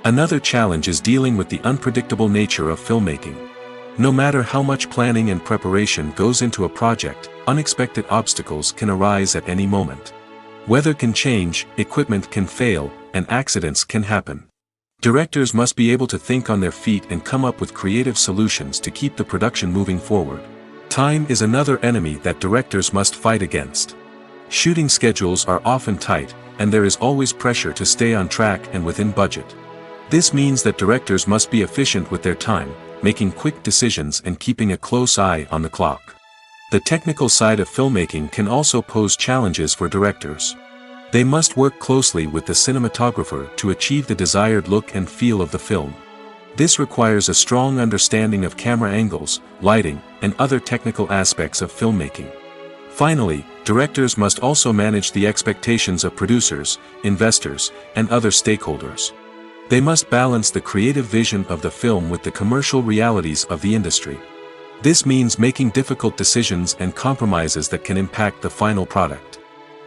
[SPEAKER 1] Another challenge is dealing with the unpredictable nature of filmmaking. No matter how much planning and preparation goes into a project, unexpected obstacles can arise at any moment. Weather can change, equipment can fail, and accidents can happen. Directors must be able to think on their feet and come up with creative solutions to keep the production moving forward. Time is another enemy that directors must fight against. Shooting schedules are often tight, and there is always pressure to stay on track and within budget. This means that directors must be efficient with their time, making quick decisions and keeping a close eye on the clock. The technical side of filmmaking can also pose challenges for directors. They must work closely with the cinematographer to achieve the desired look and feel of the film. This requires a strong understanding of camera angles, lighting, and other technical aspects of filmmaking. Finally, directors must also manage the expectations of producers, investors, and other stakeholders. They must balance the creative vision of the film with the commercial realities of the industry. This means making difficult decisions and compromises that can impact the final product.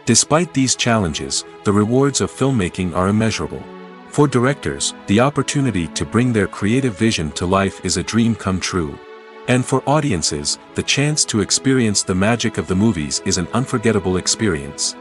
[SPEAKER 1] Despite these challenges, the rewards of filmmaking are immeasurable. For directors, the opportunity to bring their creative vision to life is a dream come true. And for audiences, the chance to experience the magic of the movies is an unforgettable experience.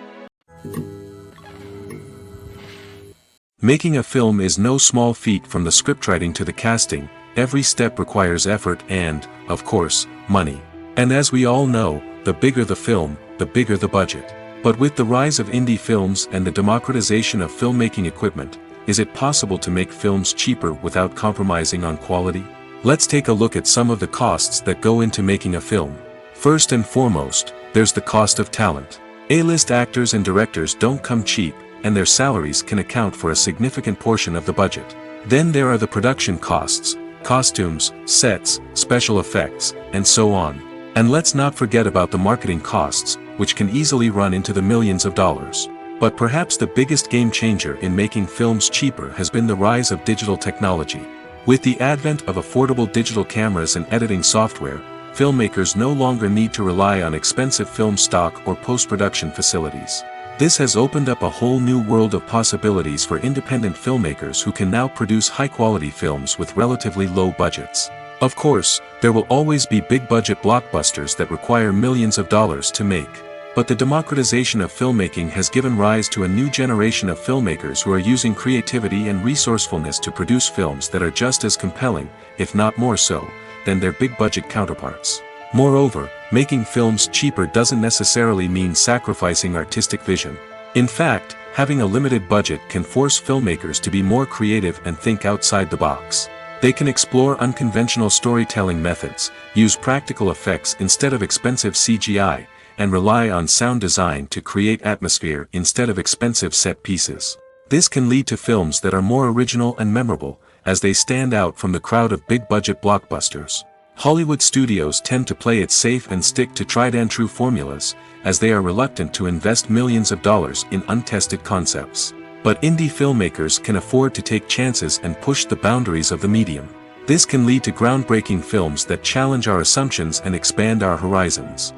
[SPEAKER 1] Making a film is no small feat. From the scriptwriting to the casting, every step requires effort and, of course, money. And as we all know, the bigger the film, the bigger the budget. But with the rise of indie films and the democratization of filmmaking equipment, is it possible to make films cheaper without compromising on quality? Let's take a look at some of the costs that go into making a film. First and foremost, there's the cost of talent. A-list actors and directors don't come cheap, and their salaries can account for a significant portion of the budget. Then there are the production costs, costumes, sets, special effects, and so on. And let's not forget about the marketing costs, which can easily run into the millions of dollars. But perhaps the biggest game changer in making films cheaper has been the rise of digital technology. With the advent of affordable digital cameras and editing software, filmmakers no longer need to rely on expensive film stock or post-production facilities. This has opened up a whole new world of possibilities for independent filmmakers who can now produce high-quality films with relatively low budgets. Of course, there will always be big-budget blockbusters that require millions of dollars to make. But the democratization of filmmaking has given rise to a new generation of filmmakers who are using creativity and resourcefulness to produce films that are just as compelling, if not more so, than their big-budget counterparts. Moreover, making films cheaper doesn't necessarily mean sacrificing artistic vision. In fact, having a limited budget can force filmmakers to be more creative and think outside the box. They can explore unconventional storytelling methods, use practical effects instead of expensive CGI, and rely on sound design to create atmosphere instead of expensive set pieces. This can lead to films that are more original and memorable, as they stand out from the crowd of big-budget blockbusters. Hollywood studios tend to play it safe and stick to tried-and-true formulas, as they are reluctant to invest millions of dollars in untested concepts. But indie filmmakers can afford to take chances and push the boundaries of the medium. This can lead to groundbreaking films that challenge our assumptions and expand our horizons.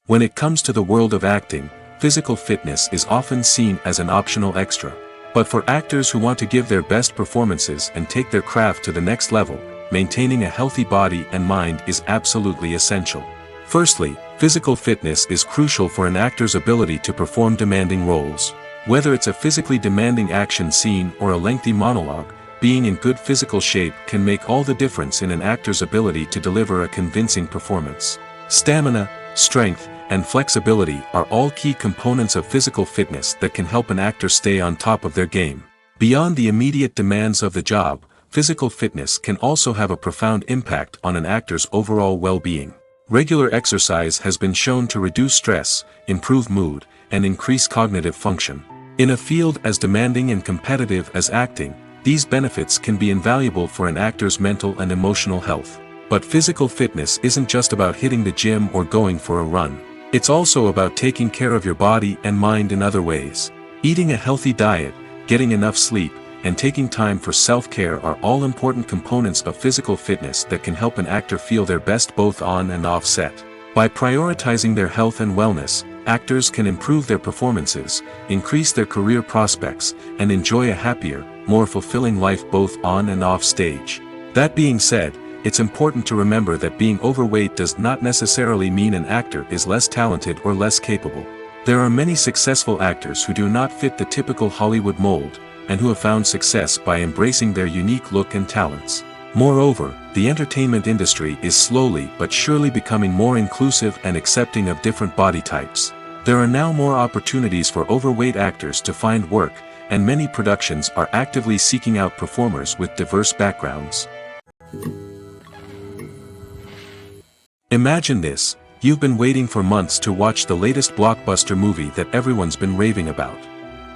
[SPEAKER 1] When it comes to the world of acting, physical fitness is often seen as an optional extra. But for actors who want to give their best performances and take their craft to the next level, maintaining a healthy body and mind is absolutely essential. Firstly, physical fitness is crucial for an actor's ability to perform demanding roles. Whether it's a physically demanding action scene or a lengthy monologue, being in good physical shape can make all the difference in an actor's ability to deliver a convincing performance. Stamina, strength, and flexibility are all key components of physical fitness that can help an actor stay on top of their game. Beyond the immediate demands of the job, physical fitness can also have a profound impact on an actor's overall well-being. Regular exercise has been shown to reduce stress, improve mood, and increase cognitive function. In a field as demanding and competitive as acting, these benefits can be invaluable for an actor's mental and emotional health. But physical fitness isn't just about hitting the gym or going for a run. It's also about taking care of your body and mind in other ways. Eating a healthy diet, getting enough sleep, and taking time for self-care are all important components of physical fitness that can help an actor feel their best both on and off set. By prioritizing their health and wellness, actors can improve their performances, increase their career prospects, and enjoy a happier, more fulfilling life both on and off stage. That being said, it's important to remember that being overweight does not necessarily mean an actor is less talented or less capable. There are many successful actors who do not fit the typical Hollywood mold, and who have found success by embracing their unique look and talents. Moreover, the entertainment industry is slowly but surely becoming more inclusive and accepting of different body types. There are now more opportunities for overweight actors to find work, and many productions are actively seeking out performers with diverse backgrounds. Imagine this: you've been waiting for months to watch the latest blockbuster movie that everyone's been raving about.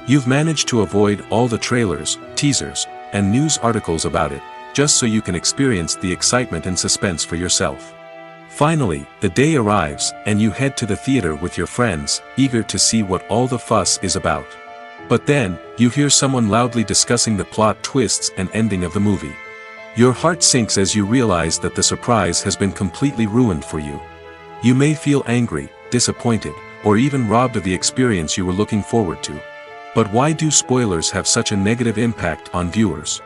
[SPEAKER 1] You've managed to avoid all the trailers, teasers, and news articles about it, just so you can experience the excitement and suspense for yourself. Finally, the day arrives, and you head to the theater with your friends, eager to see what all the fuss is about. But then, you hear someone loudly discussing the plot twists and ending of the movie. Your heart sinks as you realize that the surprise has been completely ruined for you. You may feel angry, disappointed, or even robbed of the experience you were looking forward to. But why do spoilers have such a negative impact on viewers?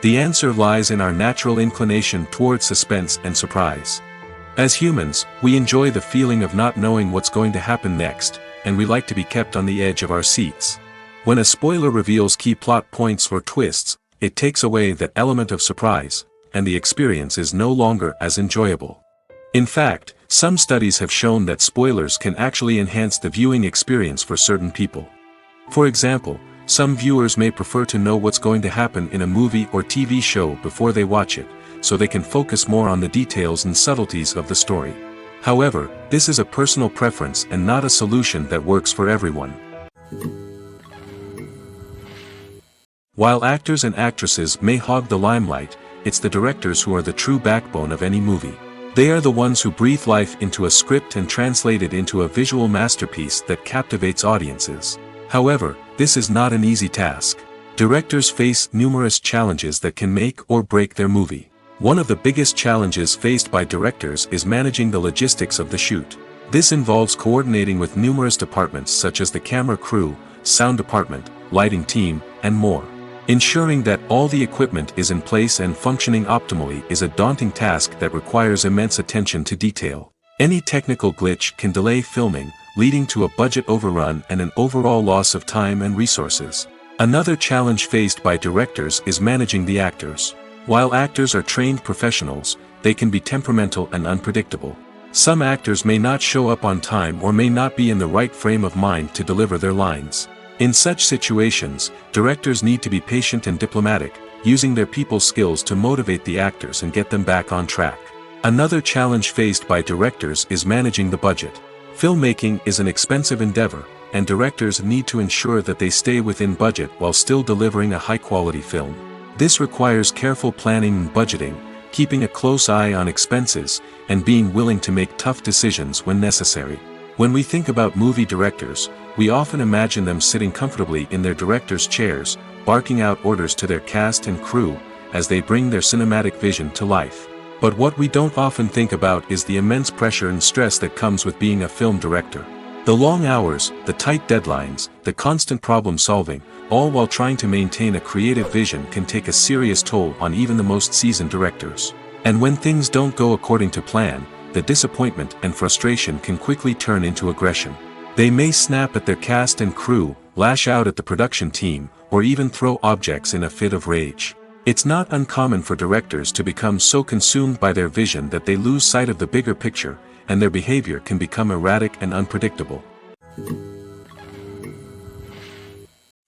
[SPEAKER 1] The answer lies in our natural inclination toward suspense and surprise. As humans, we enjoy the feeling of not knowing what's going to happen next, and we like to be kept on the edge of our seats. When a spoiler reveals key plot points or twists, it takes away that element of surprise, and the experience is no longer as enjoyable. In fact, some studies have shown that spoilers can actually enhance the viewing experience for certain people. For example, some viewers may prefer to know what's going to happen in a movie or TV show before they watch it, so they can focus more on the details and subtleties of the story. However, this is a personal preference and not a solution that works for everyone. While actors and actresses may hog the limelight, it's the directors who are the true backbone of any movie. They are the ones who breathe life into a script and translate it into a visual masterpiece that captivates audiences. However, this is not an easy task. Directors face numerous challenges that can make or break their movie. One of the biggest challenges faced by directors is managing the logistics of the shoot. This involves coordinating with numerous departments such as the camera crew, sound department, lighting team, and more. Ensuring that all the equipment is in place and functioning optimally is a daunting task that requires immense attention to detail. Any technical glitch can delay filming, leading to a budget overrun and an overall loss of time and resources. Another challenge faced by directors is managing the actors. While actors are trained professionals, they can be temperamental and unpredictable. Some actors may not show up on time or may not be in the right frame of mind to deliver their lines. In such situations, directors need to be patient and diplomatic, using their people skills to motivate the actors and get them back on track. Another challenge faced by directors is managing the budget. Filmmaking is an expensive endeavor, and directors need to ensure that they stay within budget while still delivering a high-quality film. This requires careful planning and budgeting, keeping a close eye on expenses, and being willing to make tough decisions when necessary. When we think about movie directors, we often imagine them sitting comfortably in their director's chairs, barking out orders to their cast and crew, as they bring their cinematic vision to life. But what we don't often think about is the immense pressure and stress that comes with being a film director. The long hours, the tight deadlines, the constant problem solving, all while trying to maintain a creative vision can take a serious toll on even the most seasoned directors. And when things don't go according to plan, the disappointment and frustration can quickly turn into aggression. They may snap at their cast and crew, lash out at the production team, or even throw objects in a fit of rage. It's not uncommon for directors to become so consumed by their vision that they lose sight of the bigger picture, and their behavior can become erratic and unpredictable.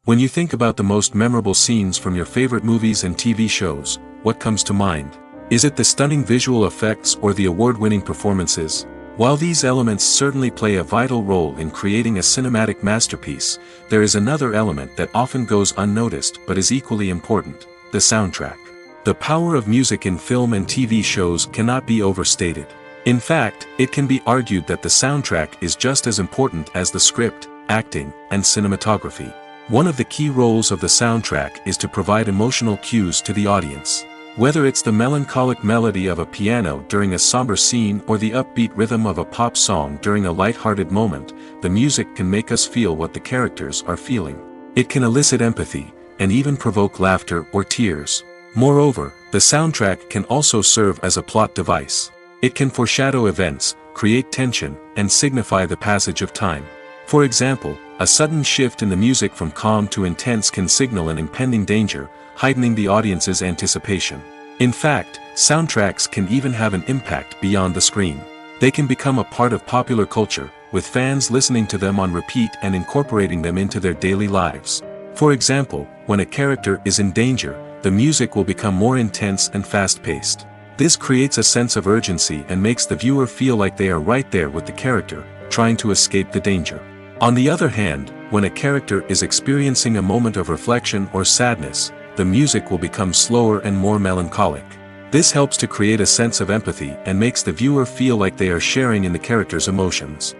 [SPEAKER 1] When you think about the most memorable scenes from your favorite movies and TV shows, what comes to mind? Is it the stunning visual effects or the award-winning performances? While these elements certainly play a vital role in creating a cinematic masterpiece, there is another element that often goes unnoticed but is equally important: the soundtrack. The power of music in film and TV shows cannot be overstated. In fact, it can be argued that the soundtrack is just as important as the script, acting, and cinematography. One of the key roles of the soundtrack is to provide emotional cues to the audience. Whether it's the melancholic melody of a piano during a somber scene or the upbeat rhythm of a pop song during a light-hearted moment, the music can make us feel what the characters are feeling. It can elicit empathy, and even provoke laughter or tears. Moreover, the soundtrack can also serve as a plot device. It can foreshadow events, create tension, and signify the passage of time. For example, a sudden shift in the music from calm to intense can signal an impending danger, heightening the audience's anticipation. In fact, soundtracks can even have an impact beyond the screen. They can become a part of popular culture, with fans listening to them on repeat and incorporating them into their daily lives. For example, when a character is in danger, the music will become more intense and fast-paced. This creates a sense of urgency and makes the viewer feel like they are right there with the character, trying to escape the danger. On the other hand, when a character is experiencing a moment of reflection or sadness, the music will become slower and more melancholic. This helps to create a sense of empathy and makes the viewer feel like they are sharing in the character's emotions.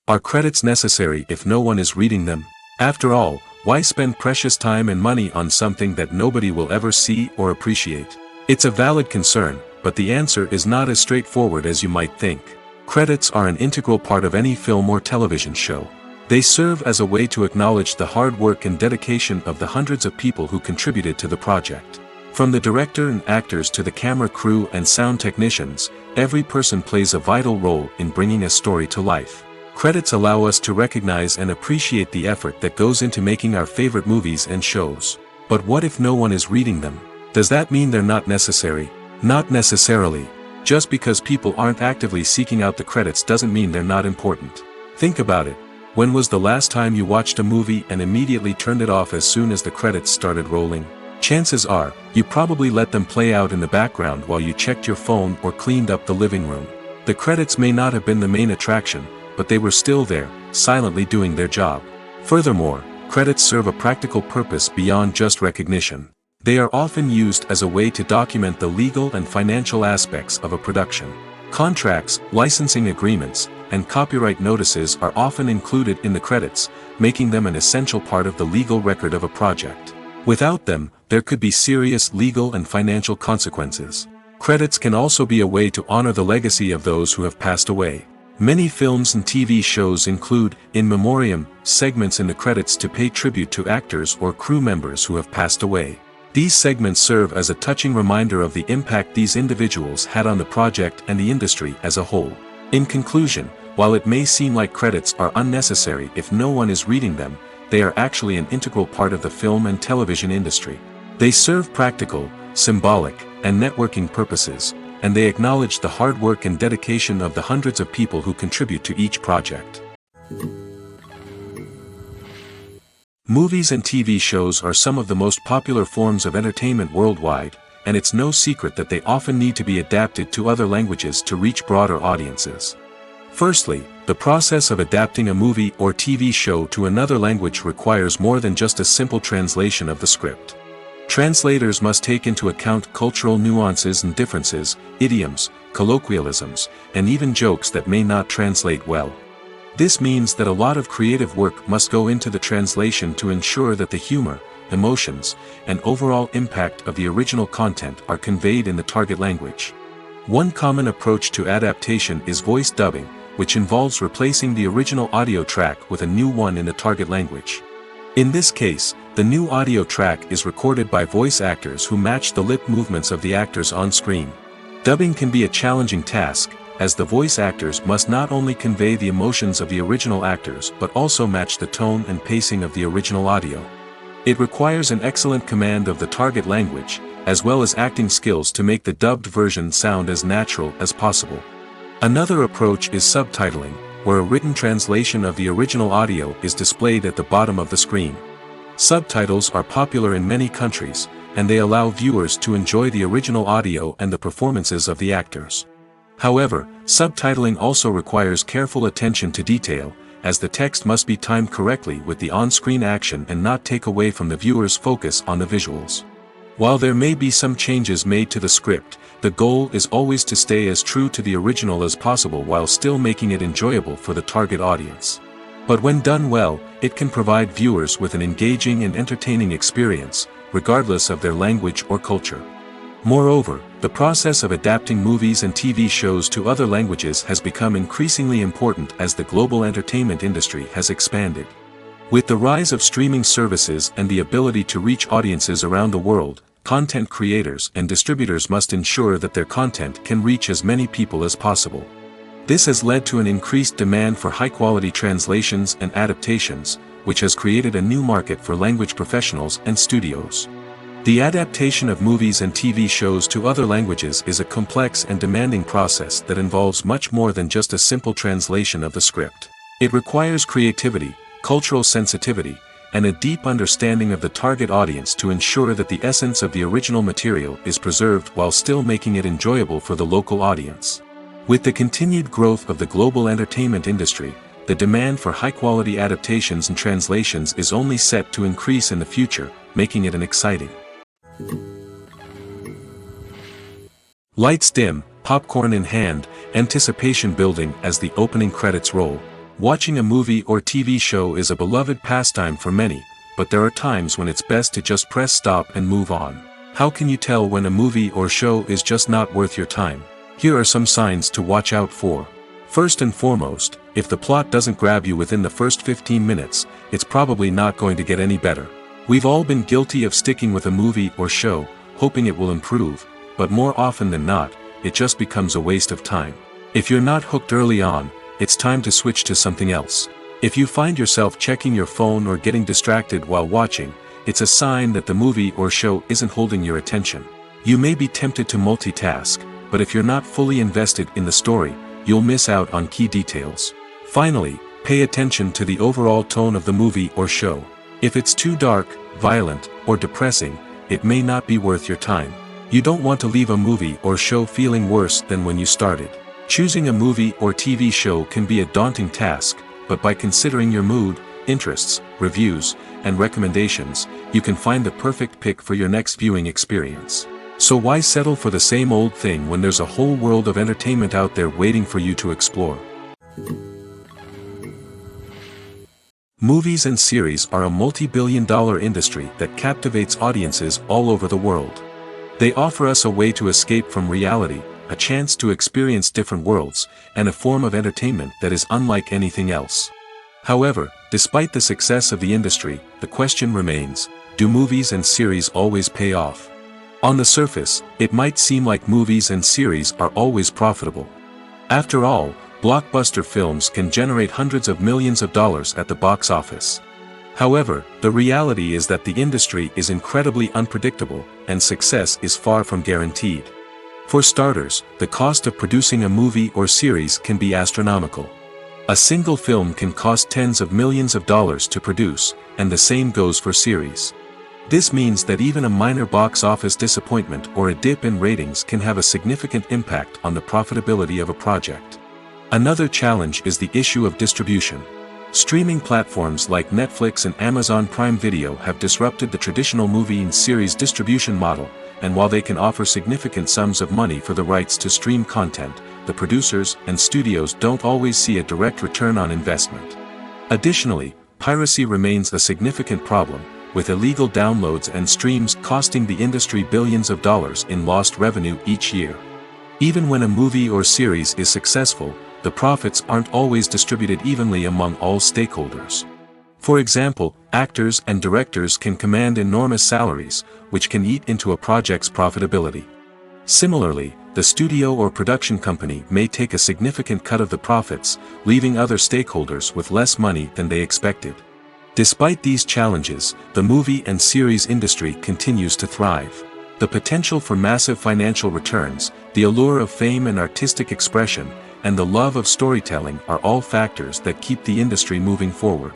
[SPEAKER 1] Are credits necessary if no one is reading them? After all, why spend precious time and money on something that nobody will ever see or appreciate? It's a valid concern, but the answer is not as straightforward as you might think. Credits are an integral part of any film or television show. They serve as a way to acknowledge the hard work and dedication of the hundreds of people who contributed to the project. From the director and actors to the camera crew and sound technicians, every person plays a vital role in bringing a story to life. Credits allow us to recognize and appreciate the effort that goes into making our favorite movies and shows. But what if no one is reading them? Does that mean they're not necessary? Not necessarily. Just because people aren't actively seeking out the credits doesn't mean they're not important. Think about it. When was the last time you watched a movie and immediately turned it off as soon as the credits started rolling? Chances are, you probably let them play out in the background while you checked your phone or cleaned up the living room. The credits may not have been the main attraction, but they were still there, silently doing their job. Furthermore, credits serve a practical purpose beyond just recognition. They are often used as a way to document the legal and financial aspects of a production. Contracts, licensing agreements, and copyright notices are often included in the credits, making them an essential part of the legal record of a project. Without them, there could be serious legal and financial consequences. Credits can also be a way to honor the legacy of those who have passed away. Many films and TV shows include, in memoriam, segments in the credits to pay tribute to actors or crew members who have passed away. These segments serve as a touching reminder of the impact these individuals had on the project and the industry as a whole. In conclusion, while it may seem like credits are unnecessary if no one is reading them, they are actually an integral part of the film and television industry. They serve practical, symbolic, and networking purposes, and they acknowledge the hard work and dedication of the hundreds of people who contribute to each project. Movies and TV shows are some of the most popular forms of entertainment worldwide, and it's no secret that they often need to be adapted to other languages to reach broader audiences. Firstly, the process of adapting a movie or TV show to another language requires more than just a simple translation of the script. Translators must take into account cultural nuances and differences, idioms, colloquialisms, and even jokes that may not translate well. This means that a lot of creative work must go into the translation to ensure that the humor, emotions, and overall impact of the original content are conveyed in the target language. One common approach to adaptation is voice dubbing, which involves replacing the original audio track with a new one in the target language. In this case, the new audio track is recorded by voice actors who match the lip movements of the actors on screen. Dubbing can be a challenging task, as the voice actors must not only convey the emotions of the original actors but also match the tone and pacing of the original audio. It requires an excellent command of the target language, as well as acting skills to make the dubbed version sound as natural as possible. Another approach is subtitling, where a written translation of the original audio is displayed at the bottom of the screen. Subtitles are popular in many countries, and they allow viewers to enjoy the original audio and the performances of the actors. However, subtitling also requires careful attention to detail, as the text must be timed correctly with the on-screen action and not take away from the viewer's focus on the visuals. While there may be some changes made to the script, the goal is always to stay as true to the original as possible while still making it enjoyable for the target audience. But when done well, it can provide viewers with an engaging and entertaining experience, regardless of their language or culture. Moreover, the process of adapting movies and TV shows to other languages has become increasingly important as the global entertainment industry has expanded. With the rise of streaming services and the ability to reach audiences around the world, content creators and distributors must ensure that their content can reach as many people as possible. This has led to an increased demand for high-quality translations and adaptations, which has created a new market for language professionals and studios. The adaptation of movies and TV shows to other languages is a complex and demanding process that involves much more than just a simple translation of the script. It requires creativity, cultural sensitivity, and a deep understanding of the target audience to ensure that the essence of the original material is preserved while still making it enjoyable for the local audience. With the continued growth of the global entertainment industry, the demand for high-quality adaptations and translations is only set to increase in the future, making it an exciting. Lights dim, popcorn in hand, anticipation building as the opening credits roll. Watching a movie or TV show is a beloved pastime for many, but there are times when it's best to just press stop and move on. How can you tell when a movie or show is just not worth your time? Here are some signs to watch out for. First and foremost, if the plot doesn't grab you within the first 15 minutes, it's probably not going to get any better. We've all been guilty of sticking with a movie or show, hoping it will improve, but more often than not, it just becomes a waste of time. If you're not hooked early on, it's time to switch to something else. If you find yourself checking your phone or getting distracted while watching, it's a sign that the movie or show isn't holding your attention. You may be tempted to multitask, but if you're not fully invested in the story, you'll miss out on key details. Finally, pay attention to the overall tone of the movie or show. If it's too dark, violent, or depressing, it may not be worth your time. You don't want to leave a movie or show feeling worse than when you started. Choosing a movie or TV show can be a daunting task, but by considering your mood, interests, reviews, and recommendations, you can find the perfect pick for your next viewing experience. So why settle for the same old thing when there's a whole world of entertainment out there waiting for you to explore? Movies and series are a multi-billion-dollar industry that captivates audiences all over the world. They offer us a way to escape from reality, a chance to experience different worlds, and a form of entertainment that is unlike anything else. However, despite the success of the industry, the question remains, do movies and series always pay off? On the surface, it might seem like movies and series are always profitable. After all, blockbuster films can generate hundreds of millions of dollars at the box office. However, the reality is that the industry is incredibly unpredictable, and success is far from guaranteed. For starters, the cost of producing a movie or series can be astronomical. A single film can cost tens of millions of dollars to produce, and the same goes for series. This means that even a minor box office disappointment or a dip in ratings can have a significant impact on the profitability of a project. Another challenge is the issue of distribution. Streaming platforms like Netflix and Amazon Prime Video have disrupted the traditional movie and series distribution model, and while they can offer significant sums of money for the rights to stream content, the producers and studios don't always see a direct return on investment. Additionally, piracy remains a significant problem, with illegal downloads and streams costing the industry billions of dollars in lost revenue each year. Even when a movie or series is successful, the profits aren't always distributed evenly among all stakeholders. For example, actors and directors can command enormous salaries, which can eat into a project's profitability. Similarly, the studio or production company may take a significant cut of the profits, leaving other stakeholders with less money than they expected. Despite these challenges, the movie and series industry continues to thrive. The potential for massive financial returns, the allure of fame and artistic expression, and the love of storytelling are all factors that keep the industry moving forward.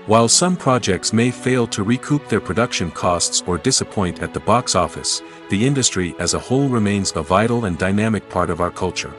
[SPEAKER 1] While some projects may fail to recoup their production costs or disappoint at the box office, the industry as a whole remains a vital and dynamic part of our culture.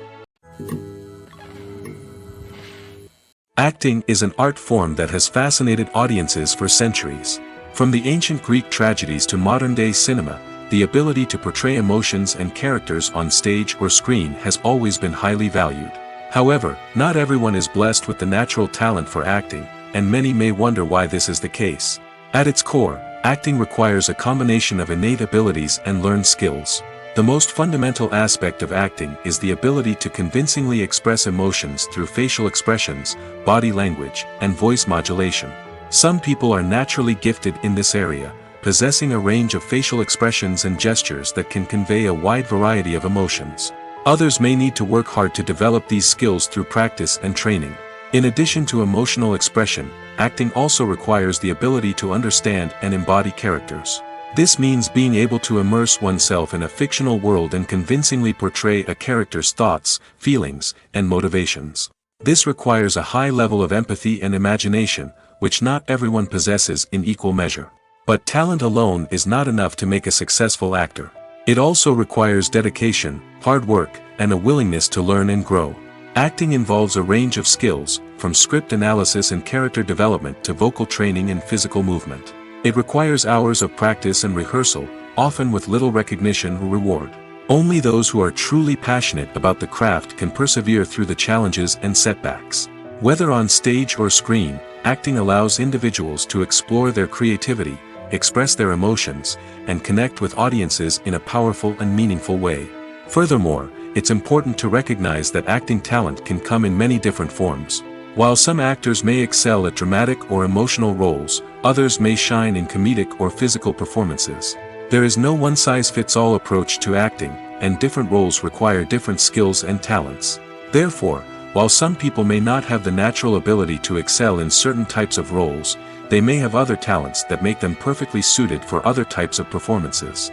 [SPEAKER 1] Acting is an art form that has fascinated audiences for centuries. From the ancient Greek tragedies to modern-day cinema, the ability to portray emotions and characters on stage or screen has always been highly valued. However, not everyone is blessed with the natural talent for acting, and many may wonder why this is the case. At its core, acting requires a combination of innate abilities and learned skills. The most fundamental aspect of acting is the ability to convincingly express emotions through facial expressions, body language, and voice modulation. Some people are naturally gifted in this area, possessing a range of facial expressions and gestures that can convey a wide variety of emotions. Others may need to work hard to develop these skills through practice and training. In addition to emotional expression, acting also requires the ability to understand and embody characters. This means being able to immerse oneself in a fictional world and convincingly portray a character's thoughts, feelings, and motivations. This requires a high level of empathy and imagination, which not everyone possesses in equal measure. But talent alone is not enough to make a successful actor. It also requires dedication, hard work, and a willingness to learn and grow. Acting involves a range of skills, from script analysis and character development to vocal training and physical movement. It requires hours of practice and rehearsal, often with little recognition or reward. Only those who are truly passionate about the craft can persevere through the challenges and setbacks. Whether on stage or screen, acting allows individuals to explore their creativity, express their emotions, and connect with audiences in a powerful and meaningful way. Furthermore, it's important to recognize that acting talent can come in many different forms. While some actors may excel at dramatic or emotional roles, others may shine in comedic or physical performances. There is no one-size-fits-all approach to acting, and different roles require different skills and talents. Therefore, while some people may not have the natural ability to excel in certain types of roles, they may have other talents that make them perfectly suited for other types of performances.